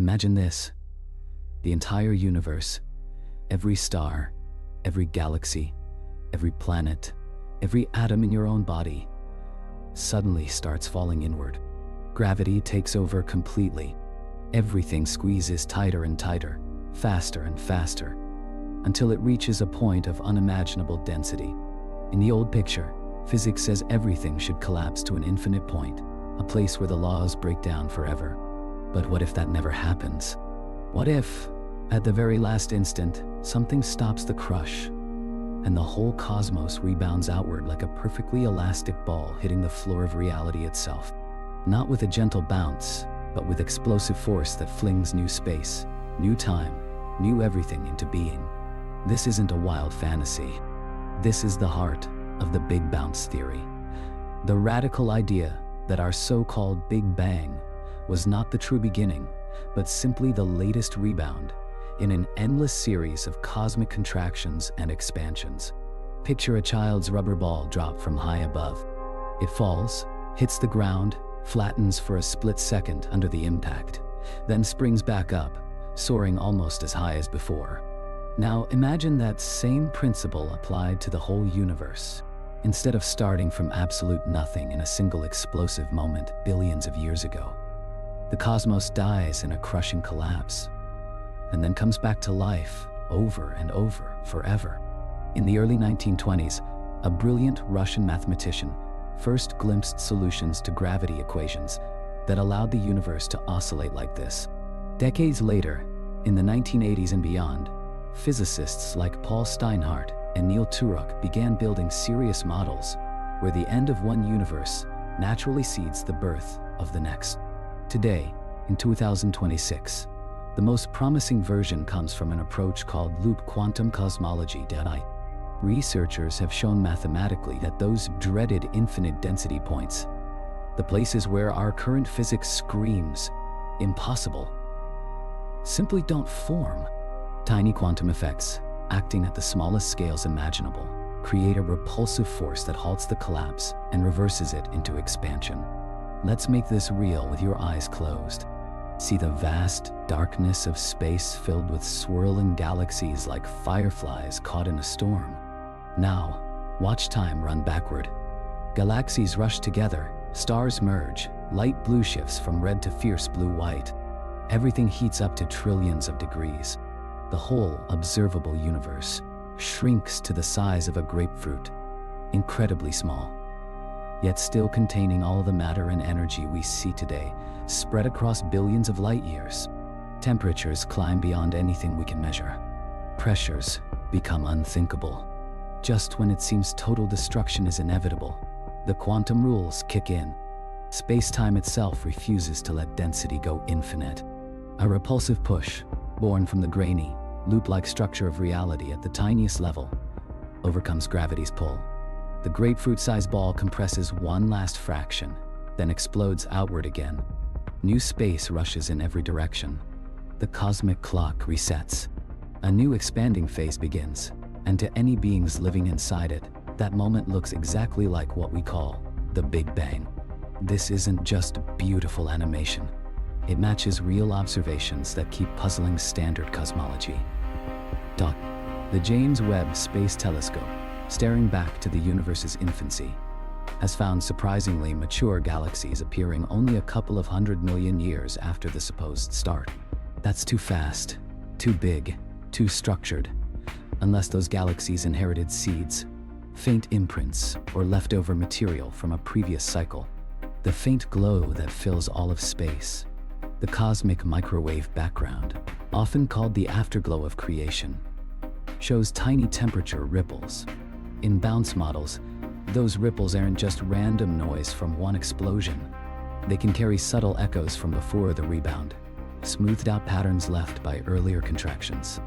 Imagine this: the entire universe, every star, every galaxy, every planet, every atom in your own body, suddenly starts falling inward. Gravity takes over completely. Everything squeezes tighter and tighter, faster and faster, until it reaches a point of unimaginable density. In the old picture, physics says everything should collapse to an infinite point, a place where the laws break down forever. But what if that never happens? What if, at the very last instant, something stops the crush, and the whole cosmos rebounds outward like a perfectly elastic ball hitting the floor of reality itself? Not with a gentle bounce, but with explosive force that flings new space, new time, new everything into being. This isn't a wild fantasy. This is the heart of the Big Bounce theory. The radical idea that our so-called Big Bang was not the true beginning, but simply the latest rebound in an endless series of cosmic contractions and expansions. Picture a child's rubber ball dropped from high above. It falls, hits the ground, flattens for a split second under the impact, then springs back up, soaring almost as high as before. Now imagine that same principle applied to the whole universe. Instead of starting from absolute nothing in a single explosive moment billions of years ago, the cosmos dies in a crushing collapse, and then comes back to life over and over forever. In the early 1920s, a brilliant Russian mathematician first glimpsed solutions to gravity equations that allowed the universe to oscillate like this. Decades later, in the 1980s and beyond, physicists like Paul Steinhardt and Neil Turok began building serious models where the end of one universe naturally seeds the birth of the next. Today, in 2026, the most promising version comes from an approach called loop quantum cosmology. Researchers have shown mathematically that those dreaded infinite density points, the places where our current physics screams impossible, simply don't form. Tiny quantum effects, acting at the smallest scales imaginable, create a repulsive force that halts the collapse and reverses it into expansion. Let's make this real with your eyes closed. See the vast darkness of space filled with swirling galaxies like fireflies caught in a storm. Now, watch time run backward. Galaxies rush together, stars merge, light blue shifts from red to fierce blue-white. Everything heats up to trillions of degrees. The whole observable universe shrinks to the size of a grapefruit, incredibly small, yet still containing all the matter and energy we see today, spread across billions of light years. Temperatures climb beyond anything we can measure. Pressures become unthinkable. Just when it seems total destruction is inevitable, the quantum rules kick in. Space-time itself refuses to let density go infinite. A repulsive push, born from the grainy, loop-like structure of reality at the tiniest level, overcomes gravity's pull. The grapefruit-sized ball compresses one last fraction, then explodes outward again. New space rushes in every direction. The cosmic clock resets. A new expanding phase begins, and to any beings living inside it, that moment looks exactly like what we call the Big Bang. This isn't just beautiful animation. It matches real observations that keep puzzling standard cosmology. The James Webb Space Telescope, staring back to the universe's infancy, has found surprisingly mature galaxies appearing only a couple of 100 million years after the supposed start. That's too fast, too big, too structured, unless those galaxies inherited seeds, faint imprints, or leftover material from a previous cycle. The faint glow that fills all of space, the cosmic microwave background, often called the afterglow of creation, shows tiny temperature ripples. In bounce models, those ripples aren't just random noise from one explosion. They can carry subtle echoes from before the rebound, smoothed out patterns left by earlier contractions.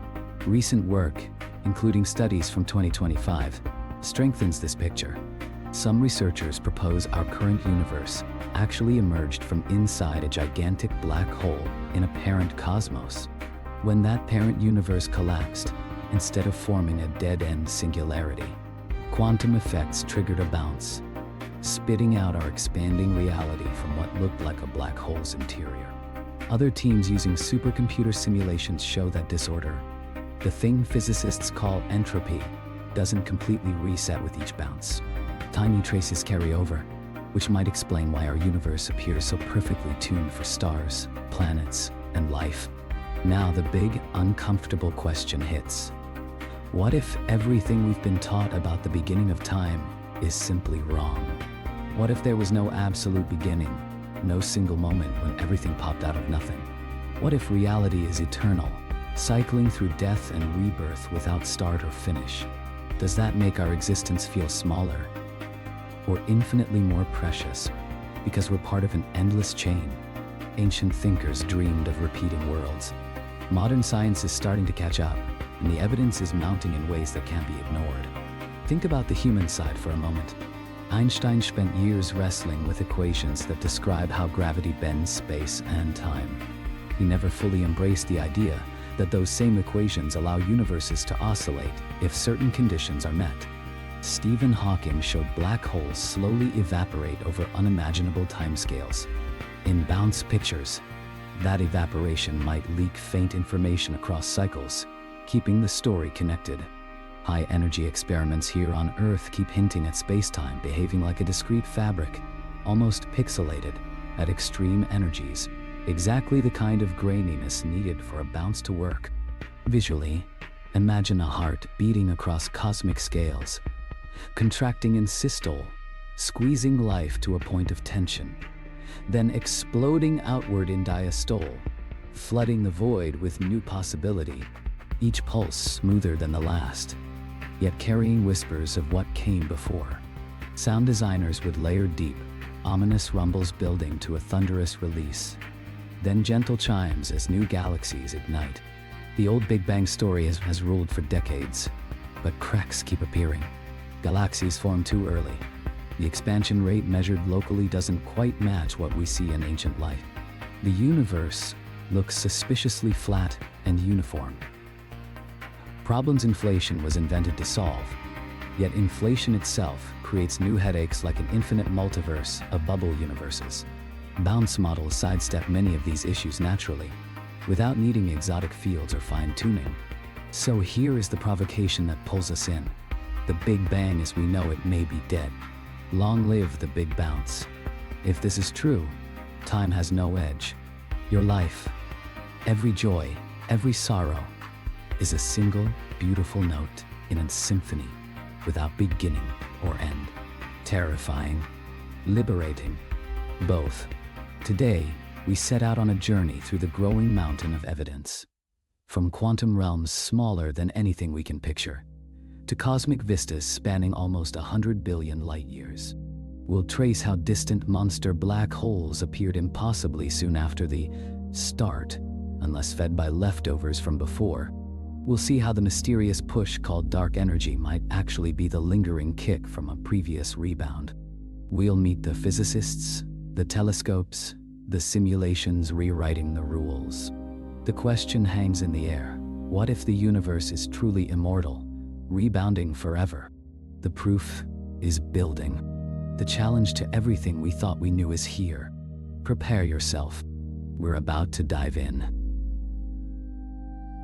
Recent work, including studies from 2025, strengthens this picture. Some researchers propose our current universe actually emerged from inside a gigantic black hole in a parent cosmos. When that parent universe collapsed, instead of forming a dead-end singularity, quantum effects triggered a bounce, spitting out our expanding reality from what looked like a black hole's interior. Other teams using supercomputer simulations show that disorder, the thing physicists call entropy, doesn't completely reset with each bounce. Tiny traces carry over, which might explain why our universe appears so perfectly tuned for stars, planets, and life. Now the big, uncomfortable question hits. What if everything we've been taught about the beginning of time is simply wrong? What if there was no absolute beginning, no single moment when everything popped out of nothing? What if reality is eternal, cycling through death and rebirth without start or finish? Does that make our existence feel smaller, or infinitely more precious, because we're part of an endless chain? Ancient thinkers dreamed of repeating worlds. Modern science is starting to catch up, and the evidence is mounting in ways that can't be ignored. Think about the human side for a moment. Einstein spent years wrestling with equations that describe how gravity bends space and time. He never fully embraced the idea that those same equations allow universes to oscillate if certain conditions are met. Stephen Hawking showed black holes slowly evaporate over unimaginable timescales. In bounce pictures, that evaporation might leak faint information across cycles, keeping the story connected. High-energy experiments here on Earth keep hinting at space-time behaving like a discrete fabric, almost pixelated, at extreme energies, exactly the kind of graininess needed for a bounce to work. Visually, imagine a heart beating across cosmic scales, contracting in systole, squeezing life to a point of tension, then exploding outward in diastole, flooding the void with new possibility, each pulse smoother than the last, yet carrying whispers of what came before. Sound designers would layer deep, ominous rumbles building to a thunderous release, then gentle chimes as new galaxies ignite. The old Big Bang story has ruled for decades, but cracks keep appearing. Galaxies form too early. The expansion rate measured locally doesn't quite match what we see in ancient light. The universe looks suspiciously flat and uniform. Problems inflation was invented to solve, yet inflation itself creates new headaches like an infinite multiverse of bubble universes. Bounce models sidestep many of these issues naturally, without needing exotic fields or fine-tuning. So here is the provocation that pulls us in. The Big Bang as we know it may be dead. Long live the Big Bounce. If this is true, time has no edge. Your life, every joy, every sorrow, is a single, beautiful note in a symphony without beginning or end. Terrifying, liberating, both. Today, we set out on a journey through the growing mountain of evidence. From quantum realms smaller than anything we can picture, to cosmic vistas spanning almost 100 billion light-years. We'll trace how distant monster black holes appeared impossibly soon after the start, unless fed by leftovers from before. We'll see how the mysterious push called dark energy might actually be the lingering kick from a previous rebound. We'll meet the physicists, the telescopes, the simulations rewriting the rules. The question hangs in the air. What if the universe is truly immortal, rebounding forever? The proof is building. The challenge to everything we thought we knew is here. Prepare yourself. We're about to dive in.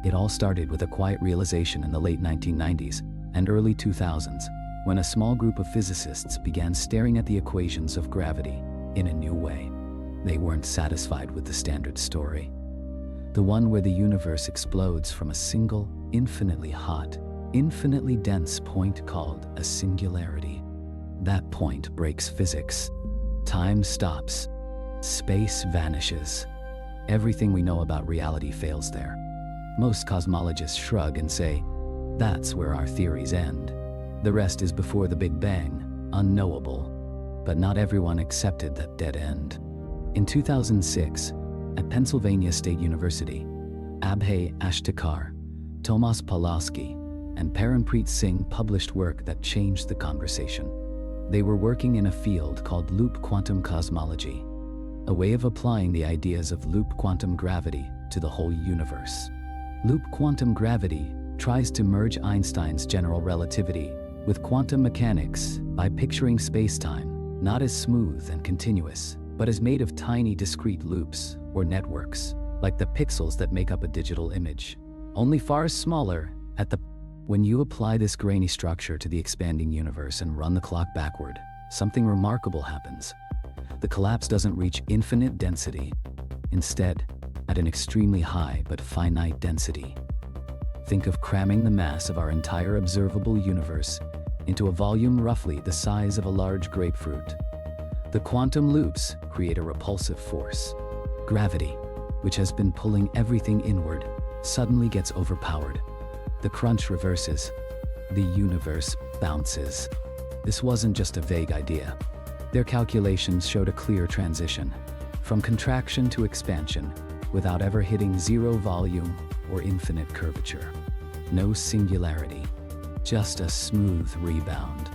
It all started with a quiet realization in the late 1990s and early 2000s, when a small group of physicists began staring at the equations of gravity in a new way. They weren't satisfied with the standard story, the one where the universe explodes from a single, infinitely hot, infinitely dense point called a singularity. That point breaks physics. Time stops. Space vanishes. Everything we know about reality fails there. Most cosmologists shrug and say, that's where our theories end. The rest is before the Big Bang, unknowable. But not everyone accepted that dead end. In 2006, at Pennsylvania State University, Abhay Ashtekar, Tomas Pawlowski, and Parampreet Singh published work that changed the conversation. They were working in a field called loop quantum cosmology, a way of applying the ideas of loop quantum gravity to the whole universe. Loop quantum gravity tries to merge Einstein's general relativity with quantum mechanics by picturing space-time not as smooth and continuous, but as made of tiny discrete loops or networks. like the pixels that make up a digital image, only far smaller at the. When you apply this grainy structure to the expanding universe and run the clock backward, something remarkable happens. The collapse doesn't reach infinite density. Instead, at an extremely high but finite density. Think of cramming the mass of our entire observable universe into a volume roughly the size of a large grapefruit. The quantum loops create a repulsive force. Gravity, which has been pulling everything inward, suddenly gets overpowered. The crunch reverses. The universe bounces. This wasn't just a vague idea. Their calculations showed a clear transition, from contraction to expansion, without ever hitting zero volume or infinite curvature. No singularity, just a smooth rebound.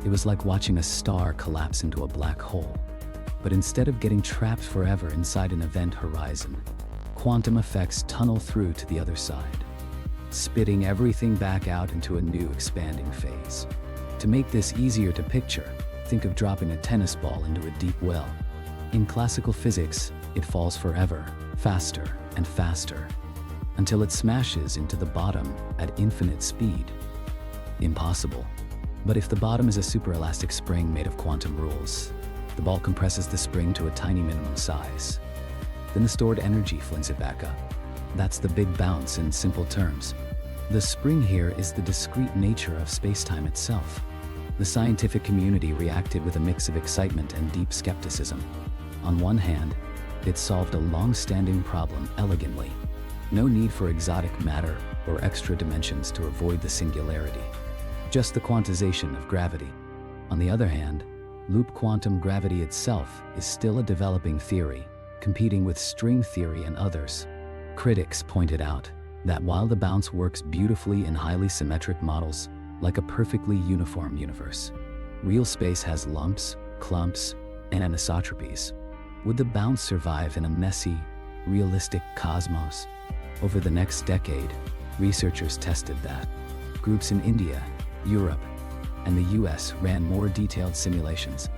It was like watching a star collapse into a black hole. But instead of getting trapped forever inside an event horizon, quantum effects tunnel through to the other side, spitting everything back out into a new expanding phase. To make this easier to picture, think of dropping a tennis ball into a deep well. In classical physics, it falls forever, faster and faster, until it smashes into the bottom at infinite speed. Impossible. But if the bottom is a superelastic spring made of quantum rules, the ball compresses the spring to a tiny minimum size. Then the stored energy flings it back up. That's the big bounce in simple terms. The spring here is the discrete nature of space-time itself. The scientific community reacted with a mix of excitement and deep skepticism. On one hand, it solved a long-standing problem elegantly. No need for exotic matter or extra dimensions to avoid the singularity. Just the quantization of gravity. On the other hand, loop quantum gravity itself is still a developing theory, competing with string theory and others. Critics pointed out that while the bounce works beautifully in highly symmetric models, like a perfectly uniform universe, real space has lumps, clumps, and anisotropies. Would the bounce survive in a messy, realistic cosmos? Over the next decade, researchers tested that. Groups in India, Europe, and the US ran more detailed simulations.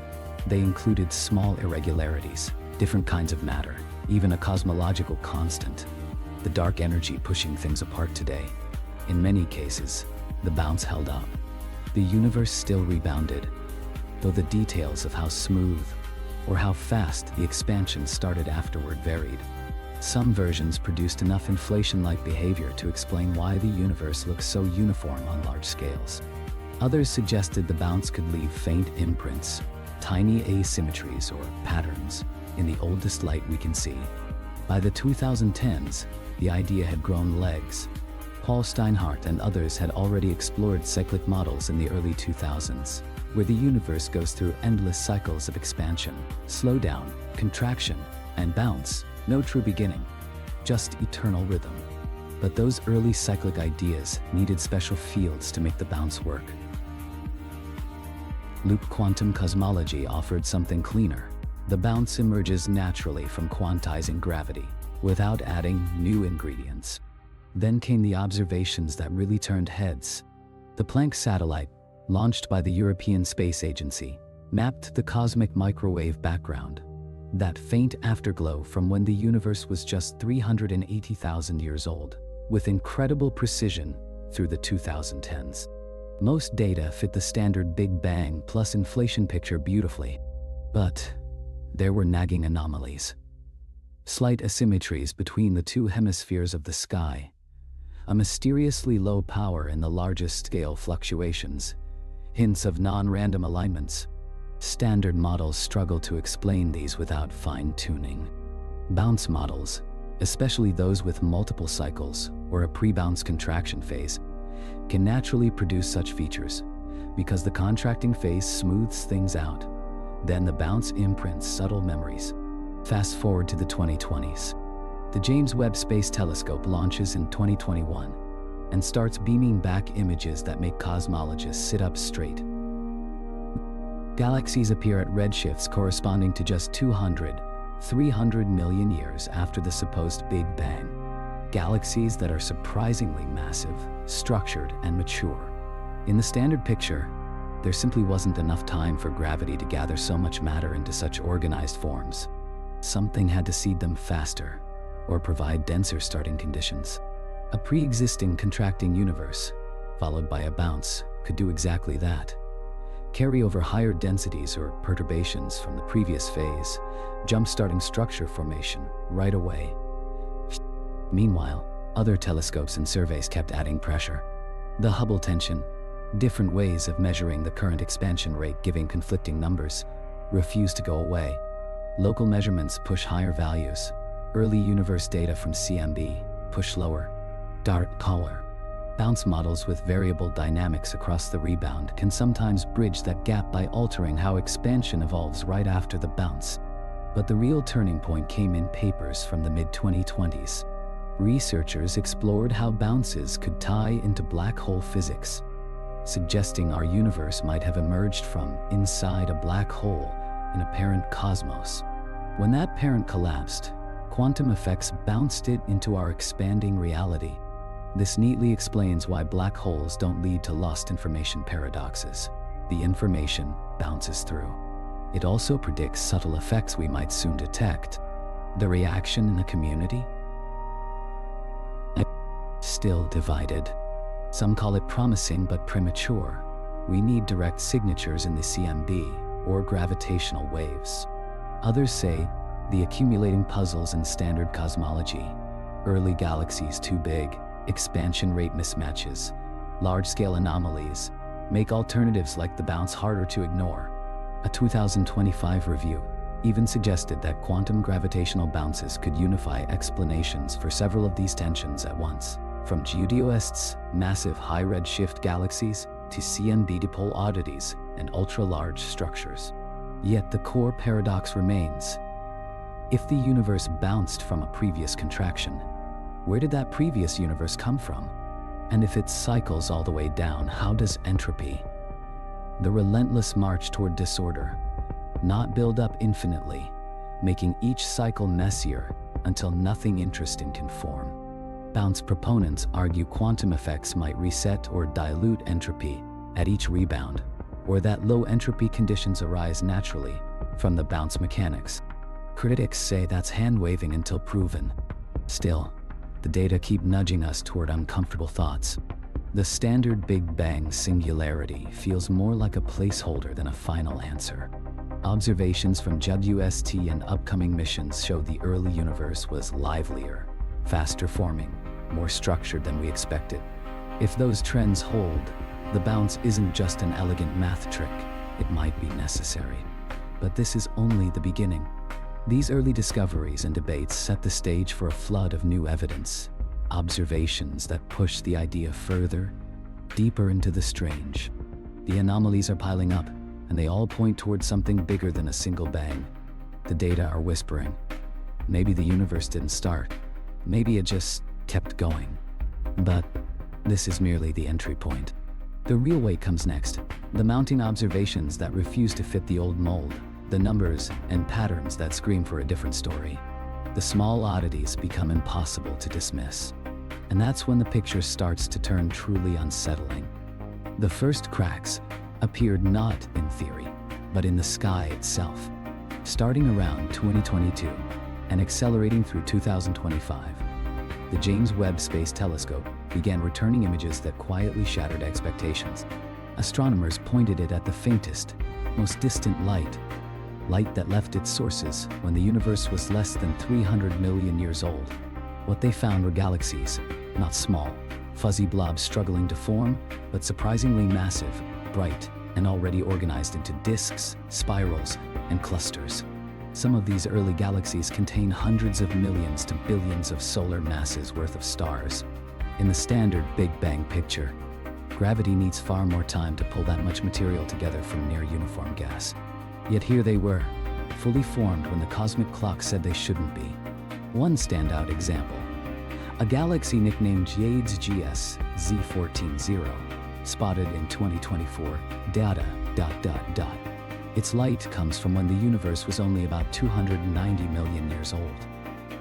They included small irregularities, different kinds of matter, even a cosmological constant, the dark energy pushing things apart today. In many cases, the bounce held up. The universe still rebounded, though the details of how smooth or how fast the expansion started afterward varied. Some versions produced enough inflation-like behavior to explain why the universe looks so uniform on large scales. Others suggested the bounce could leave faint imprints, tiny asymmetries or patterns, in the oldest light we can see. By the 2010s, the idea had grown legs. Paul Steinhardt and others had already explored cyclic models in the early 2000s, where the universe goes through endless cycles of expansion, slowdown, contraction, and bounce. No true beginning, just eternal rhythm. But those early cyclic ideas needed special fields to make the bounce work. Loop quantum cosmology offered something cleaner. The bounce emerges naturally from quantizing gravity, without adding new ingredients. Then came the observations that really turned heads. The Planck satellite, launched by the European Space Agency, mapped the cosmic microwave background, that faint afterglow from when the universe was just 380,000 years old, with incredible precision through the 2010s. Most data fit the standard Big Bang plus inflation picture beautifully, but there were nagging anomalies. Slight asymmetries between the two hemispheres of the sky, a mysteriously low power in the largest scale fluctuations, hints of non-random alignments. Standard models struggle to explain these without fine-tuning. Bounce models, especially those with multiple cycles or a pre-bounce contraction phase, can naturally produce such features because the contracting phase smooths things out. Then the bounce imprints subtle memories. Fast forward to the 2020s. The James Webb Space Telescope launches in 2021 and starts beaming back images that make cosmologists sit up straight. Galaxies appear at redshifts corresponding to just 300 million years after the supposed Big Bang. Galaxies that are surprisingly massive, structured, and mature. In the standard picture, there simply wasn't enough time for gravity to gather so much matter into such organized forms. Something had to seed them faster. or provide denser starting conditions. A pre-existing contracting universe, followed by a bounce, could do exactly that. Carry over higher densities or perturbations from the previous phase, jump-starting structure formation right away. Meanwhile, other telescopes and surveys kept adding pressure. The Hubble tension, different ways of measuring the current expansion rate giving conflicting numbers, refused to go away. Local measurements push higher values. Early universe data from CMB push lower. Dark color. Bounce models with variable dynamics across the rebound can sometimes bridge that gap by altering how expansion evolves right after the bounce. But the real turning point came in papers from the mid-2020s. Researchers explored how bounces could tie into black hole physics, suggesting our universe might have emerged from inside a black hole in a parent cosmos. When that parent collapsed, quantum effects bounced it into our expanding reality. This neatly explains why black holes don't lead to lost information paradoxes. The information bounces through. It also predicts subtle effects we might soon detect. The reaction in the community? Still divided. Some call it promising but premature. We need direct signatures in the CMB or gravitational waves. Others say the accumulating puzzles in standard cosmology, early galaxies too big, expansion rate mismatches, large-scale anomalies, make alternatives like the bounce harder to ignore. A 2025 review even suggested that quantum gravitational bounces could unify explanations for several of these tensions at once, from JWST's massive high redshift galaxies to CMB dipole oddities and ultra-large structures. Yet the core paradox remains. If the universe bounced from a previous contraction, where did that previous universe come from? And if it cycles all the way down, how does entropy, the relentless march toward disorder, not build up infinitely, making each cycle messier until nothing interesting can form? Bounce proponents argue quantum effects might reset or dilute entropy at each rebound, or that low entropy conditions arise naturally from the bounce mechanics. Critics say that's hand-waving until proven. Still, the data keep nudging us toward uncomfortable thoughts. The standard Big Bang singularity feels more like a placeholder than a final answer. Observations from JWST and upcoming missions show the early universe was livelier, faster forming, more structured than we expected. If those trends hold, the bounce isn't just an elegant math trick, it might be necessary. But this is only the beginning. These early discoveries and debates set the stage for a flood of new evidence, observations that push the idea further, deeper into the strange. The anomalies are piling up, and they all point towards something bigger than a single bang. The data are whispering. Maybe the universe didn't start. Maybe it just kept going. But this is merely the entry point. The real weight comes next, the mounting observations that refuse to fit the old mold, the numbers and patterns that scream for a different story. The small oddities become impossible to dismiss. And that's when the picture starts to turn truly unsettling. The first cracks appeared not in theory, but in the sky itself. Starting around 2022 and accelerating through 2025, the James Webb Space Telescope began returning images that quietly shattered expectations. Astronomers pointed it at the faintest, most distant light that left its sources when the universe was less than 300 million years old. What they found were galaxies, not small, fuzzy blobs struggling to form, but surprisingly massive, bright, and already organized into disks, spirals, and clusters. Some of these early galaxies contain hundreds of millions to billions of solar masses worth of stars. In the standard Big Bang picture, gravity needs far more time to pull that much material together from near uniform gas. Yet here they were, fully formed when the cosmic clock said they shouldn't be. One standout example, a galaxy nicknamed JWST Z14-0, spotted in 2024, data, ... Its light comes from when the universe was only about 290 million years old.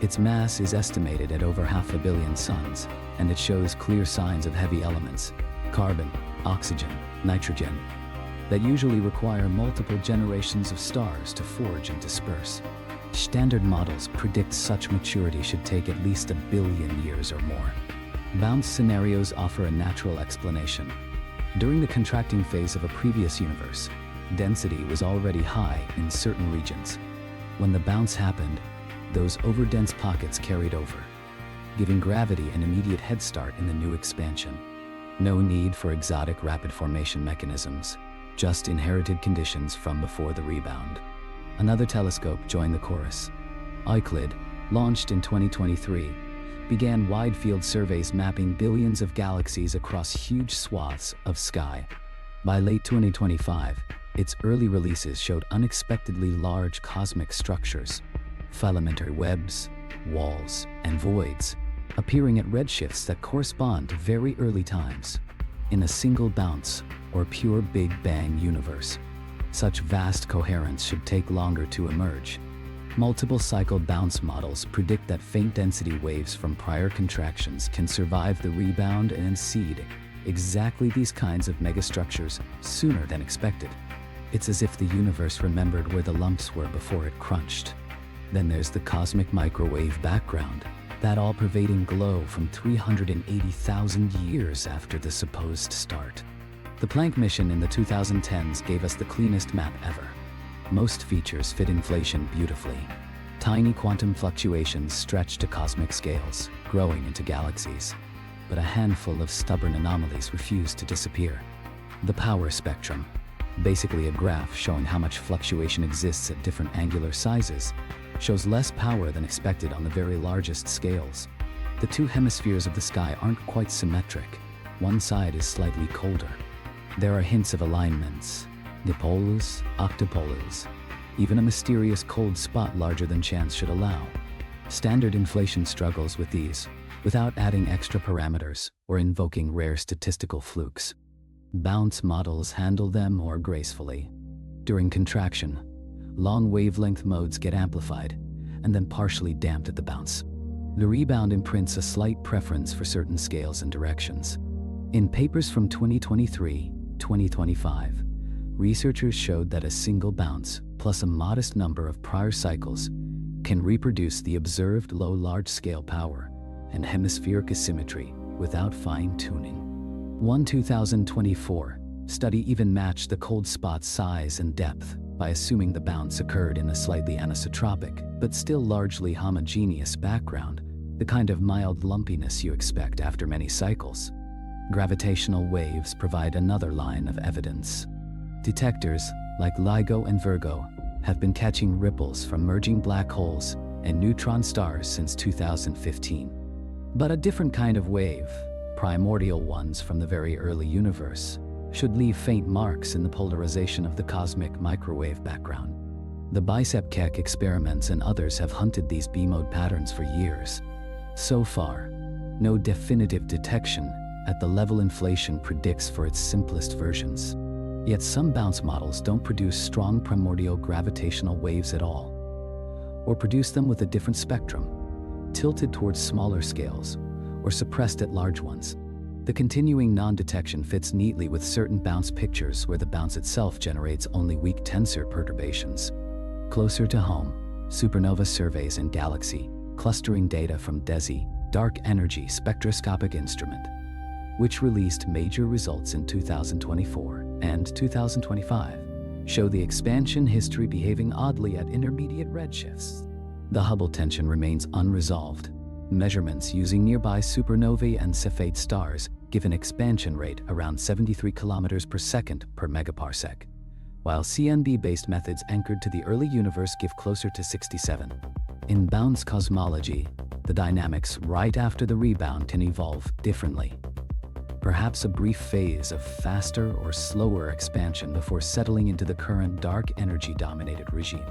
Its mass is estimated at over 500 million suns, and it shows clear signs of heavy elements, carbon, oxygen, nitrogen, that usually require multiple generations of stars to forge and disperse. Standard models predict such maturity should take at least 1 billion years or more. Bounce scenarios offer a natural explanation. During the contracting phase of a previous universe, density was already high in certain regions. When the bounce happened, those overdense pockets carried over, giving gravity an immediate head start in the new expansion. No need for exotic rapid formation mechanisms, just inherited conditions from before the rebound. Another telescope joined the chorus. Euclid, launched in 2023, began wide-field surveys mapping billions of galaxies across huge swaths of sky. By late 2025, its early releases showed unexpectedly large cosmic structures, filamentary webs, walls, and voids, appearing at redshifts that correspond to very early times. In a single bounce, or pure Big Bang universe, such vast coherence should take longer to emerge. Multiple cycle bounce models predict that faint density waves from prior contractions can survive the rebound and seed exactly these kinds of megastructures sooner than expected. It's as if the universe remembered where the lumps were before it crunched. Then there's the cosmic microwave background, that all-pervading glow from 380,000 years after the supposed start. The Planck mission in the 2010s gave us the cleanest map ever. Most features fit inflation beautifully. Tiny quantum fluctuations stretch to cosmic scales, growing into galaxies. But a handful of stubborn anomalies refuse to disappear. The power spectrum, basically a graph showing how much fluctuation exists at different angular sizes, shows less power than expected on the very largest scales. The two hemispheres of the sky aren't quite symmetric. One side is slightly colder. There are hints of alignments, dipoles, octopoles, even a mysterious cold spot larger than chance should allow. Standard inflation struggles with these, without adding extra parameters or invoking rare statistical flukes. Bounce models handle them more gracefully. During contraction, long wavelength modes get amplified and then partially damped at the bounce. The rebound imprints a slight preference for certain scales and directions. In papers from 2023-2025, researchers showed that a single bounce plus a modest number of prior cycles can reproduce the observed low large-scale power and hemispheric asymmetry without fine-tuning. One 2024 study even matched the cold spot's size and depth by assuming the bounce occurred in a slightly anisotropic, but still largely homogeneous background, the kind of mild lumpiness you expect after many cycles. Gravitational waves provide another line of evidence. Detectors, like LIGO and Virgo, have been catching ripples from merging black holes and neutron stars since 2015. But a different kind of wave, primordial ones from the very early universe, should leave faint marks in the polarization of the cosmic microwave background. The Bicep Keck experiments and others have hunted these B-mode patterns for years. So far, no definitive detection at the level inflation predicts for its simplest versions. Yet some bounce models don't produce strong primordial gravitational waves at all, or produce them with a different spectrum, tilted towards smaller scales, or suppressed at large ones. The continuing non-detection fits neatly with certain bounce pictures where the bounce itself generates only weak tensor perturbations. Closer to home, supernova surveys and galaxy clustering data from DESI, Dark Energy Spectroscopic Instrument, which released major results in 2024 and 2025, show the expansion history behaving oddly at intermediate redshifts. The Hubble tension remains unresolved. Measurements using nearby supernovae and Cepheid stars give an expansion rate around 73 kilometers per second per megaparsec, while CNB-based methods anchored to the early universe give closer to 67. In bounce cosmology, the dynamics right after the rebound can evolve differently. Perhaps a brief phase of faster or slower expansion before settling into the current dark energy-dominated regime.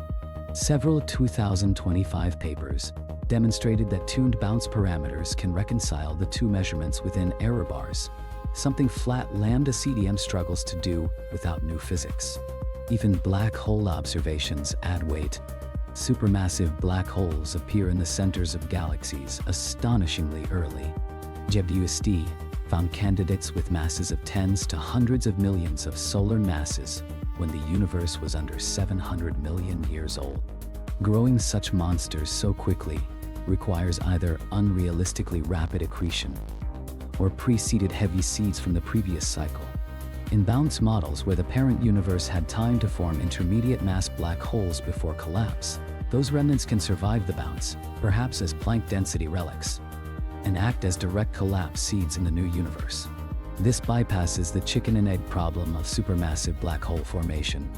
Several 2025 papers demonstrated that tuned bounce parameters can reconcile the two measurements within error bars, something flat lambda CDM struggles to do without new physics. Even black hole observations add weight. Supermassive black holes appear in the centers of galaxies astonishingly early. JWST found candidates with masses of tens to hundreds of millions of solar masses when the universe was under 700 million years old. Growing such monsters so quickly requires either unrealistically rapid accretion or pre-seeded heavy seeds from the previous cycle. In bounce models where the parent universe had time to form intermediate mass black holes before collapse, those remnants can survive the bounce, perhaps as Planck density relics, and act as direct collapse seeds in the new universe. This bypasses the chicken and egg problem of supermassive black hole formation.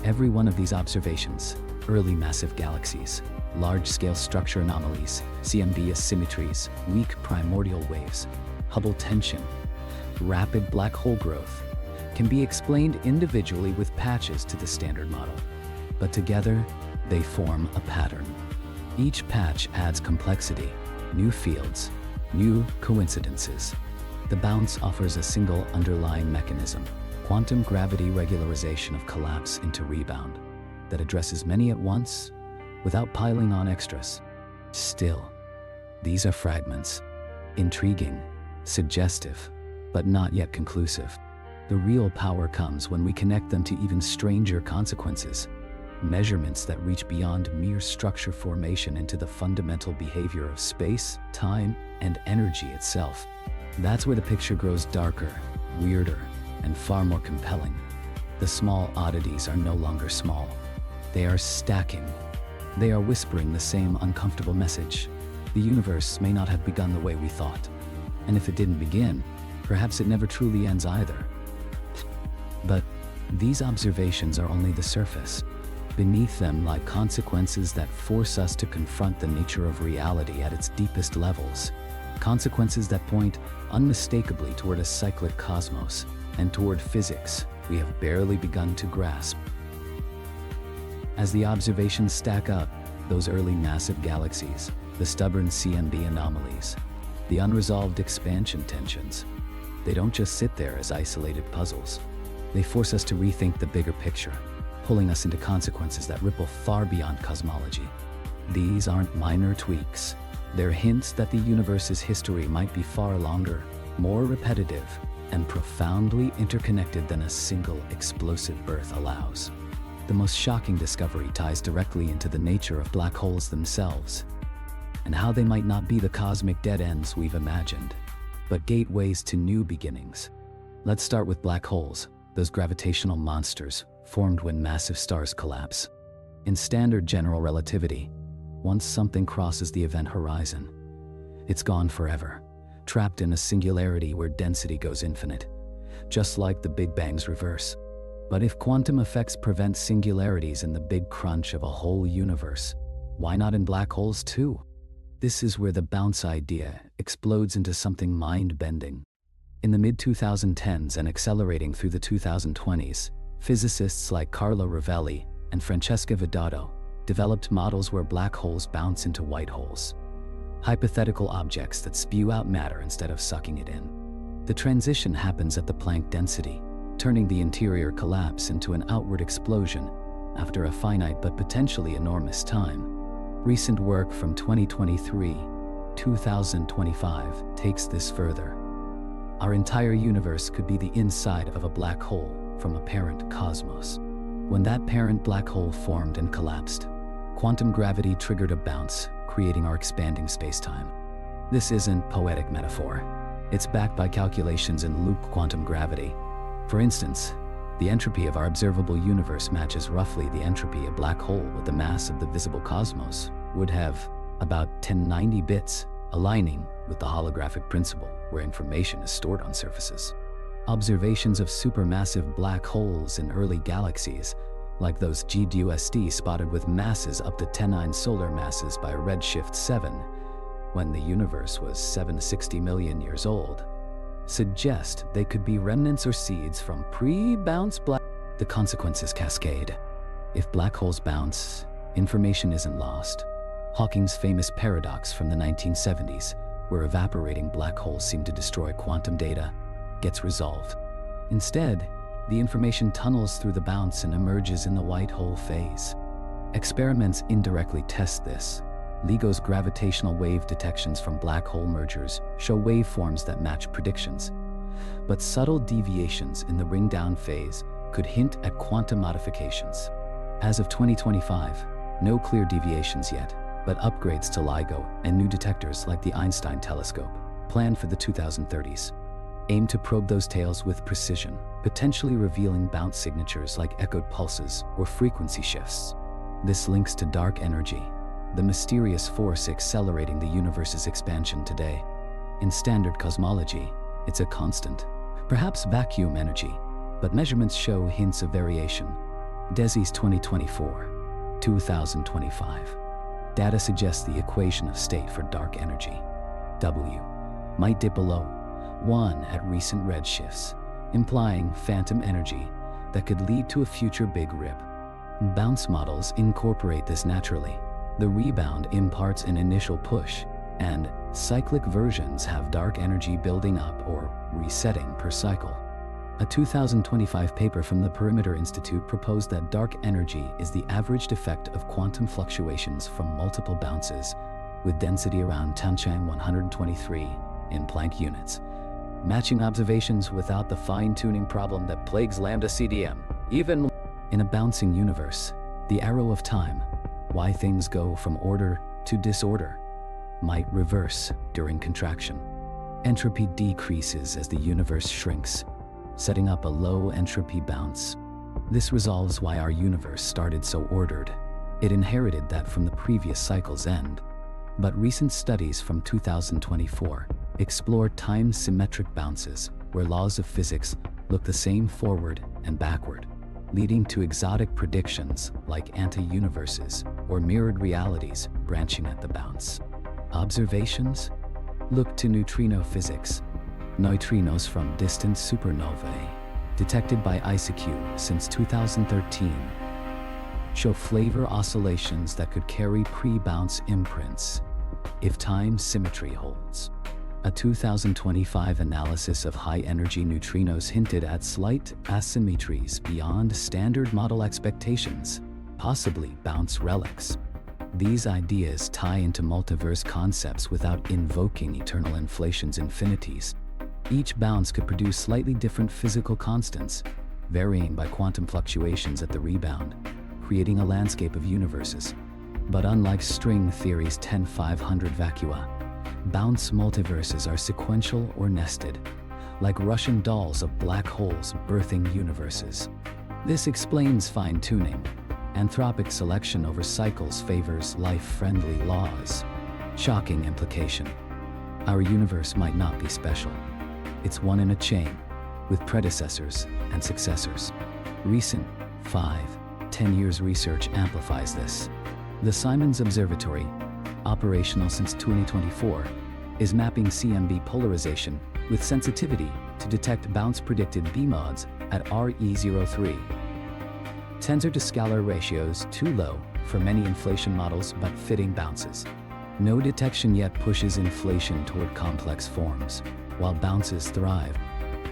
Every one of these observations, early massive galaxies, large-scale structure anomalies, CMB asymmetries, weak primordial waves, Hubble tension, rapid black hole growth, can be explained individually with patches to the standard model. But together, they form a pattern. Each patch adds complexity, new fields, new coincidences. The bounce offers a single underlying mechanism, quantum gravity regularization of collapse into rebound, that addresses many at once without piling on extras. Still, these are fragments, intriguing, suggestive, but not yet conclusive. The real power comes when we connect them to even stranger consequences, measurements that reach beyond mere structure formation into the fundamental behavior of space, time, and energy itself. That's where the picture grows darker, weirder, and far more compelling. The small oddities are no longer small. They are stacking. They are whispering the same uncomfortable message. The universe may not have begun the way we thought. And if it didn't begin, perhaps it never truly ends either. But these observations are only the surface. Beneath them lie consequences that force us to confront the nature of reality at its deepest levels. Consequences that point unmistakably toward a cyclic cosmos and toward physics we have barely begun to grasp. As the observations stack up, those early massive galaxies, the stubborn CMB anomalies, the unresolved expansion tensions, they don't just sit there as isolated puzzles. They force us to rethink the bigger picture, pulling us into consequences that ripple far beyond cosmology. These aren't minor tweaks. They're hints that the universe's history might be far longer, more repetitive, and profoundly interconnected than a single explosive birth allows. The most shocking discovery ties directly into the nature of black holes themselves, and how they might not be the cosmic dead ends we've imagined, but gateways to new beginnings. Let's start with black holes, those gravitational monsters formed when massive stars collapse. In standard general relativity, once something crosses the event horizon, it's gone forever, trapped in a singularity where density goes infinite, just like the Big Bang's reverse. But if quantum effects prevent singularities in the big crunch of a whole universe, why not in black holes too? This is where the bounce idea explodes into something mind-bending. In the mid-2010s and accelerating through the 2020s, physicists like Carlo Rovelli and Francesca Vidato developed models where black holes bounce into white holes, hypothetical objects that spew out matter instead of sucking it in. The transition happens at the Planck density, turning the interior collapse into an outward explosion after a finite but potentially enormous time. Recent work from 2023-2025 takes this further. Our entire universe could be the inside of a black hole from a parent cosmos. When that parent black hole formed and collapsed, quantum gravity triggered a bounce, creating our expanding spacetime. This isn't poetic metaphor. It's backed by calculations in loop quantum gravity. For instance, the entropy of our observable universe matches roughly the entropy a black hole with the mass of the visible cosmos would have, about 1090 bits, aligning with the holographic principle where information is stored on surfaces. Observations of supermassive black holes in early galaxies, like those JWST spotted with masses up to 10^9 solar masses by redshift 7, when the universe was 760 million years old, suggest they could be remnants or seeds from pre-bounce black. The consequences cascade. If black holes bounce, information isn't lost. Hawking's famous paradox from the 1970s, where evaporating black holes seem to destroy quantum data, gets resolved. Instead, the information tunnels through the bounce and emerges in the white hole phase. Experiments indirectly test this. LIGO's gravitational wave detections from black hole mergers show waveforms that match predictions. But subtle deviations in the ring-down phase could hint at quantum modifications. As of 2025, No clear deviations yet, but upgrades to LIGO and new detectors like the Einstein telescope, planned for the 2030s, aim to probe those tails with precision, potentially revealing bounce signatures like echoed pulses or frequency shifts. This links to dark energy, the mysterious force accelerating the universe's expansion today. In standard cosmology, it's a constant, perhaps vacuum energy, but measurements show hints of variation. DESI's 2024-2025 data suggests the equation of state for dark energy, W, might dip below 1 at recent redshifts, implying phantom energy that could lead to a future big rip. Bounce models incorporate this naturally. The rebound imparts an initial push, and cyclic versions have dark energy building up or resetting per cycle. A 2025 paper from the Perimeter Institute proposed that dark energy is the averaged effect of quantum fluctuations from multiple bounces, with density around 10^123 in Planck units, matching observations without the fine-tuning problem that plagues lambda CDM. Even in a bouncing universe, the arrow of time, why things go from order to disorder, might reverse during contraction. Entropy decreases as the universe shrinks, setting up a low entropy bounce. This resolves why our universe started so ordered. It inherited that from the previous cycle's end. But recent studies from 2024 explore time-symmetric bounces where laws of physics look the same forward and backward, leading to exotic predictions like anti-universes or mirrored realities branching at the bounce. Observations? Look to neutrino physics. Neutrinos from distant supernovae, detected by IceQ since 2013, show flavor oscillations that could carry pre-bounce imprints if time symmetry holds. A 2025 analysis of high-energy neutrinos hinted at slight asymmetries beyond standard model expectations, possibly bounce relics. These ideas tie into multiverse concepts without invoking eternal inflation's infinities. Each bounce could produce slightly different physical constants, varying by quantum fluctuations at the rebound, creating a landscape of universes. But unlike string theory's 10,500 vacua, bounce multiverses are sequential or nested, like Russian dolls of black holes birthing universes. This explains fine-tuning. Anthropic selection over cycles favors life-friendly laws. Shocking implication. Our universe might not be special. It's one in a chain, with predecessors and successors. Recent 5-10 years research amplifies this. The Simons Observatory, operational since 2024, is mapping CMB polarization with sensitivity to detect bounce-predicted B-mods at RE03. Tensor to scalar ratios too low for many inflation models but fitting bounces. No detection yet pushes inflation toward complex forms, while bounces thrive.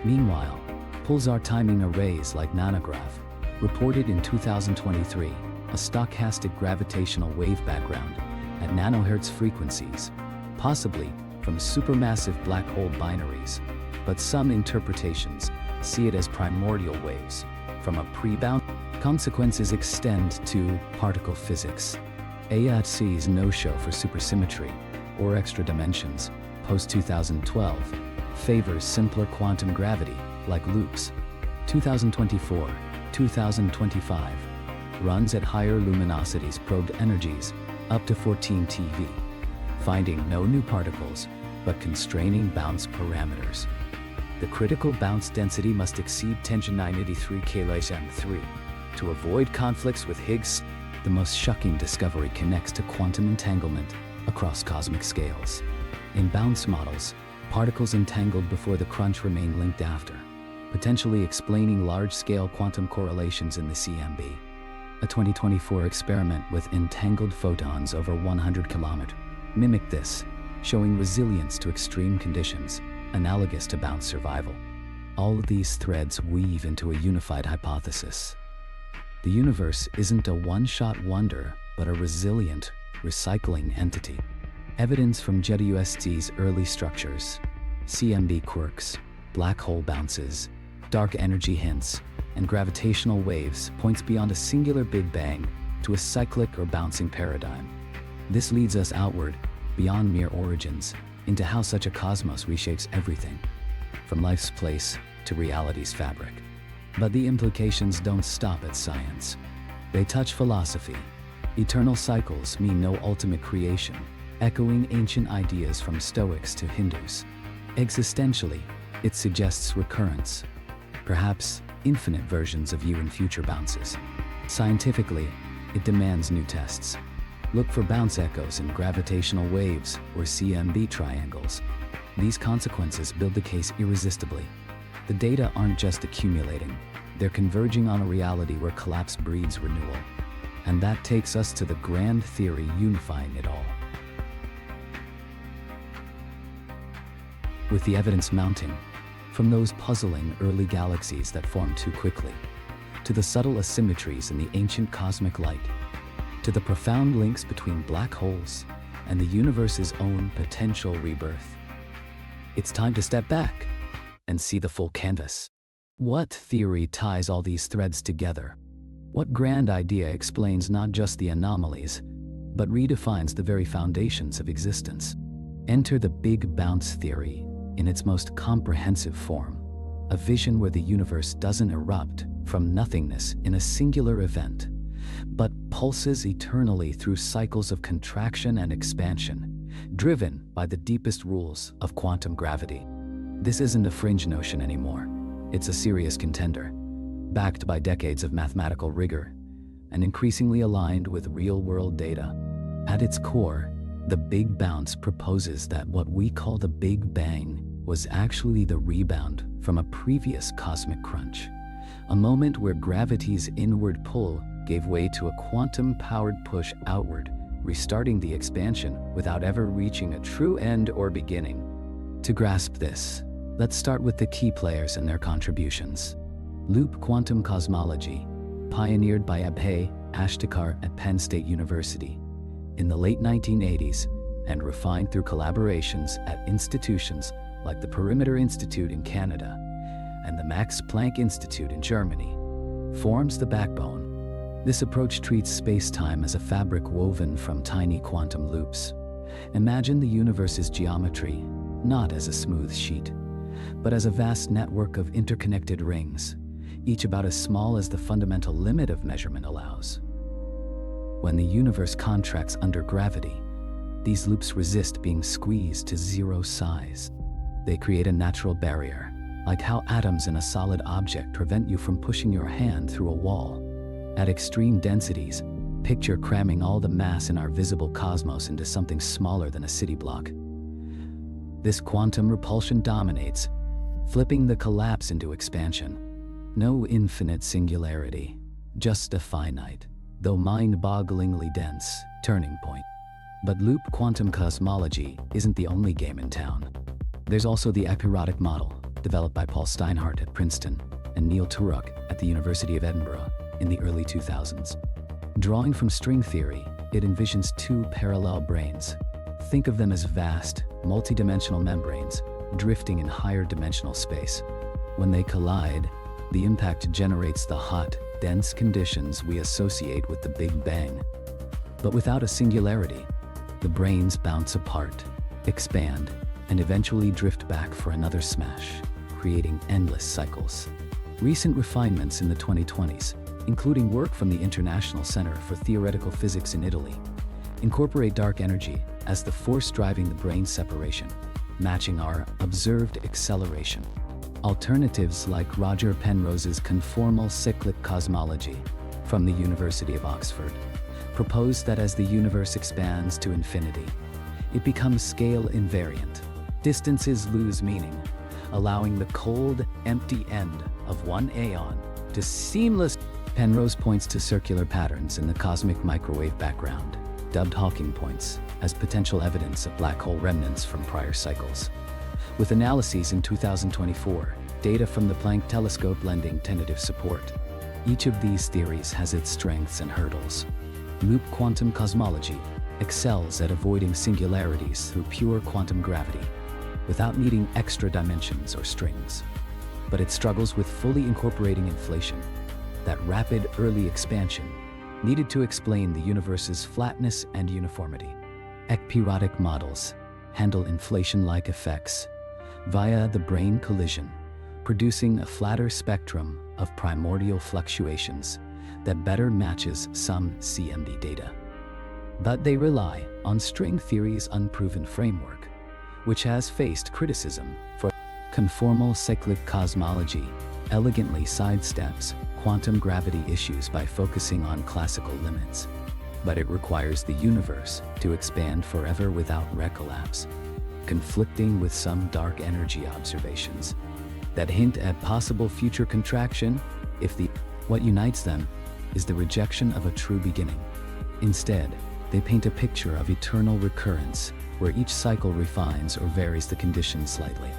Meanwhile, pulsar timing arrays like Nanograph, reported in 2023, a stochastic gravitational wave background at nanohertz frequencies, possibly from supermassive black hole binaries, but some interpretations see it as primordial waves from a pre-bounce. Consequences extend to particle physics. AITC's no-show for supersymmetry, or extra dimensions, post-2012, favors simpler quantum gravity, like loops. 2024-2025 runs at higher luminosities probed energies, up to 14 TeV, finding no new particles, but constraining bounce parameters. The critical bounce density must exceed 10^983 km3 to avoid conflicts with Higgs. The most shocking discovery connects to quantum entanglement across cosmic scales. In bounce models, particles entangled before the crunch remain linked after, potentially explaining large-scale quantum correlations in the CMB. A 2024 experiment with entangled photons over 100 km mimicked this, showing resilience to extreme conditions, analogous to bounce survival. All of these threads weave into a unified hypothesis. The universe isn't a one-shot wonder, but a resilient, recycling entity. Evidence from JWST's early structures, CMB quirks, black hole bounces, dark energy hints, and gravitational waves points beyond a singular Big Bang to a cyclic or bouncing paradigm. This leads us outward, beyond mere origins, into how such a cosmos reshapes everything, from life's place to reality's fabric. But the implications don't stop at science. They touch philosophy. Eternal cycles mean no ultimate creation, echoing ancient ideas from Stoics to Hindus. Existentially, it suggests recurrence, perhaps infinite versions of you in future bounces. Scientifically, it demands new tests. Look for bounce echoes in gravitational waves or CMB triangles. These consequences build the case irresistibly. The data aren't just accumulating, they're converging on a reality where collapse breeds renewal. And that takes us to the grand theory unifying it all. With the evidence mounting, from those puzzling early galaxies that formed too quickly, to the subtle asymmetries in the ancient cosmic light, to the profound links between black holes and the universe's own potential rebirth. It's time to step back and see the full canvas. What theory ties all these threads together? What grand idea explains not just the anomalies, but redefines the very foundations of existence? Enter the Big Bounce theory in its most comprehensive form, a vision where the universe doesn't erupt from nothingness in a singular event, but pulses eternally through cycles of contraction and expansion, driven by the deepest rules of quantum gravity. This isn't a fringe notion anymore. It's a serious contender, backed by decades of mathematical rigor and increasingly aligned with real-world data. At its core, the Big Bounce proposes that what we call the Big Bang was actually the rebound from a previous cosmic crunch, a moment where gravity's inward pull gave way to a quantum-powered push outward, restarting the expansion without ever reaching a true end or beginning. To grasp this, let's start with the key players and their contributions. Loop quantum cosmology, pioneered by Abhay Ashtekar at Penn State University in the late 1980s and refined through collaborations at institutions like the Perimeter Institute in Canada and the Max Planck Institute in Germany, forms the backbone. This approach treats space-time as a fabric woven from tiny quantum loops. Imagine the universe's geometry not as a smooth sheet, but as a vast network of interconnected rings, each about as small as the fundamental limit of measurement allows. When the universe contracts under gravity, these loops resist being squeezed to zero size. They create a natural barrier, like how atoms in a solid object prevent you from pushing your hand through a wall. At extreme densities, picture cramming all the mass in our visible cosmos into something smaller than a city block. This quantum repulsion dominates, flipping the collapse into expansion. No infinite singularity, just a finite, though mind-bogglingly dense, turning point. But loop quantum cosmology isn't the only game in town. There's also the ekpyrotic model, developed by Paul Steinhardt at Princeton and Neil Turok at the University of Edinburgh in the early 2000s. Drawing from string theory, it envisions two parallel branes. Think of them as vast, multidimensional membranes drifting in higher dimensional space. When they collide, the impact generates the hot, dense conditions we associate with the Big Bang. But without a singularity, the branes bounce apart, expand, and eventually drift back for another smash, creating endless cycles. Recent refinements in the 2020s, including work from the International Center for Theoretical Physics in Italy, incorporate dark energy as the force driving the brane separation, matching our observed acceleration. Alternatives like Roger Penrose's conformal cyclic cosmology from the University of Oxford propose that as the universe expands to infinity, it becomes scale invariant. Distances lose meaning, allowing the cold, empty end of one aeon to seamless. Penrose points to circular patterns in the cosmic microwave background, dubbed Hawking points, as potential evidence of black hole remnants from prior cycles. With analyses in 2024, data from the Planck telescope lending tentative support. Each of these theories has its strengths and hurdles. Loop quantum cosmology excels at avoiding singularities through pure quantum gravity, without needing extra dimensions or strings. But it struggles with fully incorporating inflation, that rapid early expansion, needed to explain the universe's flatness and uniformity. Ekpyrotic models handle inflation-like effects via the brane collision, producing a flatter spectrum of primordial fluctuations that better matches some CMB data. But they rely on string theory's unproven framework, which has faced criticism for conformal cyclic cosmology elegantly sidesteps quantum gravity issues by focusing on classical limits. But it requires the universe to expand forever without recollapse, conflicting with some dark energy observations that hint at possible future contraction if what unites them is the rejection of a true beginning. Instead, they paint a picture of eternal recurrence where each cycle refines or varies the conditions slightly.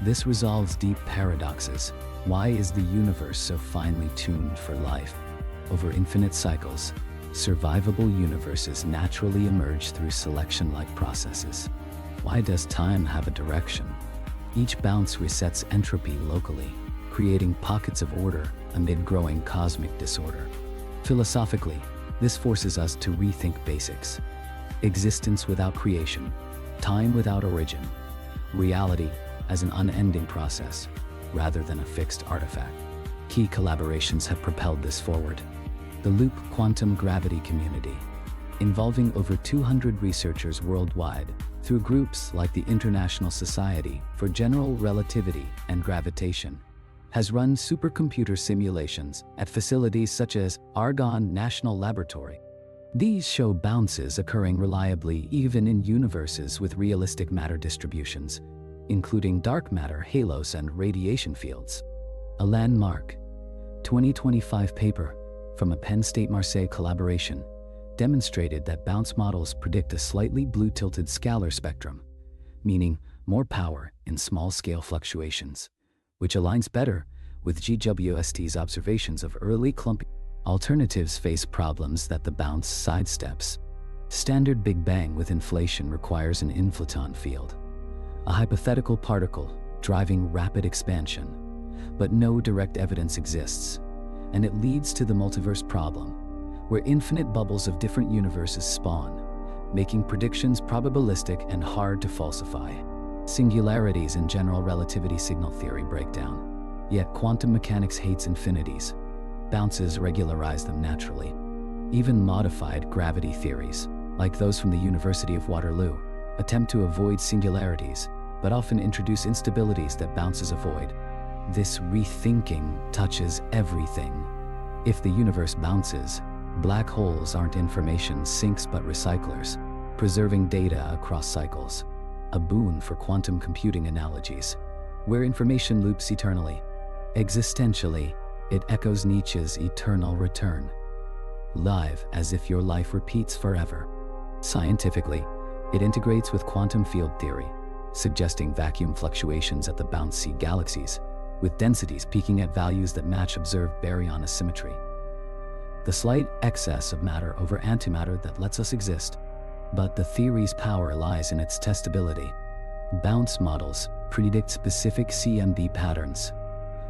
This resolves deep paradoxes. Why is the universe so finely tuned for life? Over infinite cycles, survivable universes naturally emerge through selection-like processes. Why does time have a direction? Each bounce resets entropy locally, creating pockets of order amid growing cosmic disorder. Philosophically, this forces us to rethink basics. Existence without creation, time without origin, reality as an unending process rather than a fixed artifact. Key collaborations have propelled this forward. The Loop Quantum Gravity Community, involving over 200 researchers worldwide through groups like the International Society for General Relativity and Gravitation, has run supercomputer simulations at facilities such as Argonne National Laboratory. These show bounces occurring reliably even in universes with realistic matter distributions, including dark matter halos and radiation fields. A landmark 2025 paper from a Penn State Marseille collaboration demonstrated that bounce models predict a slightly blue-tilted scalar spectrum, meaning more power in small-scale fluctuations, which aligns better with JWST's observations of early clumping. Alternatives face problems that the bounce sidesteps. Standard Big Bang with inflation requires an inflaton field, a hypothetical particle driving rapid expansion, but no direct evidence exists, and it leads to the multiverse problem, where infinite bubbles of different universes spawn, making predictions probabilistic and hard to falsify. Singularities in general relativity signal theory break down, yet quantum mechanics hates infinities. Bounces regularize them naturally. Even modified gravity theories, like those from the University of Waterloo, attempt to avoid singularities, but often introduce instabilities that bounces avoid. This rethinking touches everything. If the universe bounces, black holes aren't information sinks but recyclers, preserving data across cycles. A boon for quantum computing analogies, where information loops eternally. Existentially, it echoes Nietzsche's eternal return. Live as if your life repeats forever. Scientifically, it integrates with quantum field theory, suggesting vacuum fluctuations at the bouncy galaxies, with densities peaking at values that match observed baryon asymmetry. The slight excess of matter over antimatter that lets us exist. But the theory's power lies in its testability. Bounce models predict specific CMB patterns,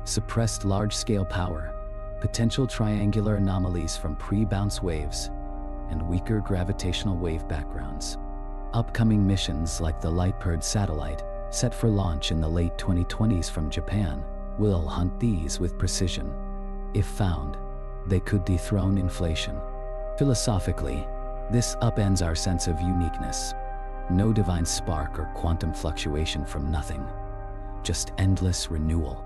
suppressed large-scale power, potential triangular anomalies from pre-bounce waves, and weaker gravitational wave backgrounds. Upcoming missions like the LightBird satellite, set for launch in the late 2020s from Japan, will hunt these with precision. If found, they could dethrone inflation. Philosophically, this upends our sense of uniqueness. No divine spark or quantum fluctuation from nothing, just endless renewal.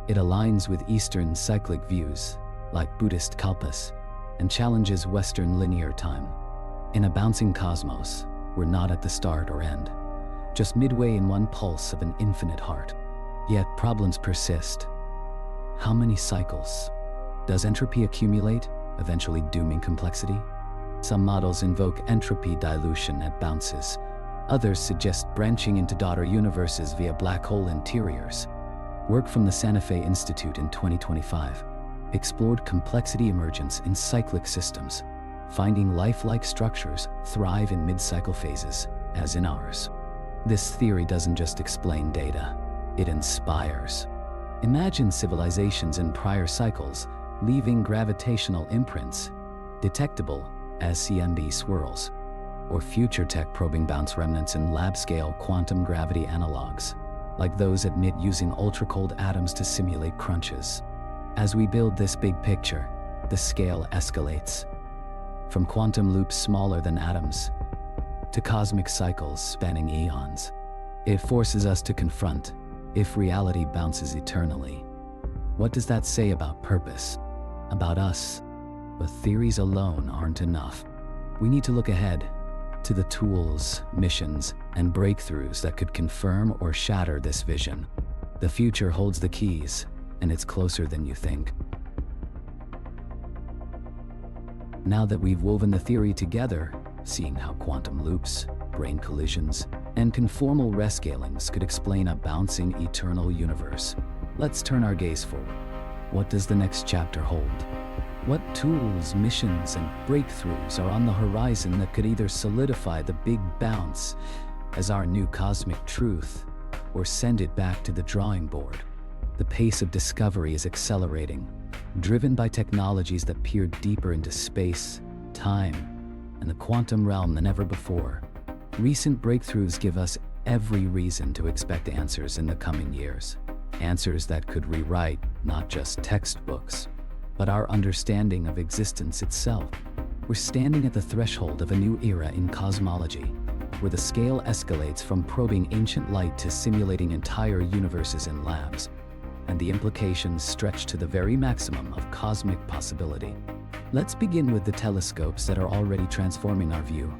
It aligns with Eastern cyclic views, like Buddhist kalpas, and challenges Western linear time. In a bouncing cosmos, we're not at the start or end, just midway in one pulse of an infinite heart. Yet problems persist. How many cycles? Does entropy accumulate, eventually dooming complexity? Some models invoke entropy dilution at bounces. Others suggest branching into daughter universes via black hole interiors. Work from the Santa Fe Institute in 2025 explored complexity emergence in cyclic systems, finding lifelike structures thrive in mid-cycle phases, as in ours. This theory doesn't just explain data, it inspires. Imagine civilizations in prior cycles leaving gravitational imprints, detectable as CMB swirls, or future tech probing bounce remnants in lab-scale quantum gravity analogs, like those emit using ultra-cold atoms to simulate crunches. As we build this big picture, the scale escalates, from quantum loops smaller than atoms to cosmic cycles spanning eons. It forces us to confront, if reality bounces eternally, what does that say about purpose, about us? But theories alone aren't enough. We need to look ahead to the tools, missions, and breakthroughs that could confirm or shatter this vision. The future holds the keys, and it's closer than you think. Now that we've woven the theory together, seeing how quantum loops, brane collisions, and conformal rescalings could explain a bouncing eternal universe, let's turn our gaze forward. What does the next chapter hold? What tools, missions, and breakthroughs are on the horizon that could either solidify the Big Bounce as our new cosmic truth, or send it back to the drawing board? The pace of discovery is accelerating, driven by technologies that peer deeper into space, time, and the quantum realm than ever before. Recent breakthroughs give us every reason to expect answers in the coming years. Answers that could rewrite not just textbooks, but our understanding of existence itself. We're standing at the threshold of a new era in cosmology, where the scale escalates from probing ancient light to simulating entire universes in labs, and the implications stretch to the very maximum of cosmic possibility. Let's begin with the telescopes that are already transforming our view.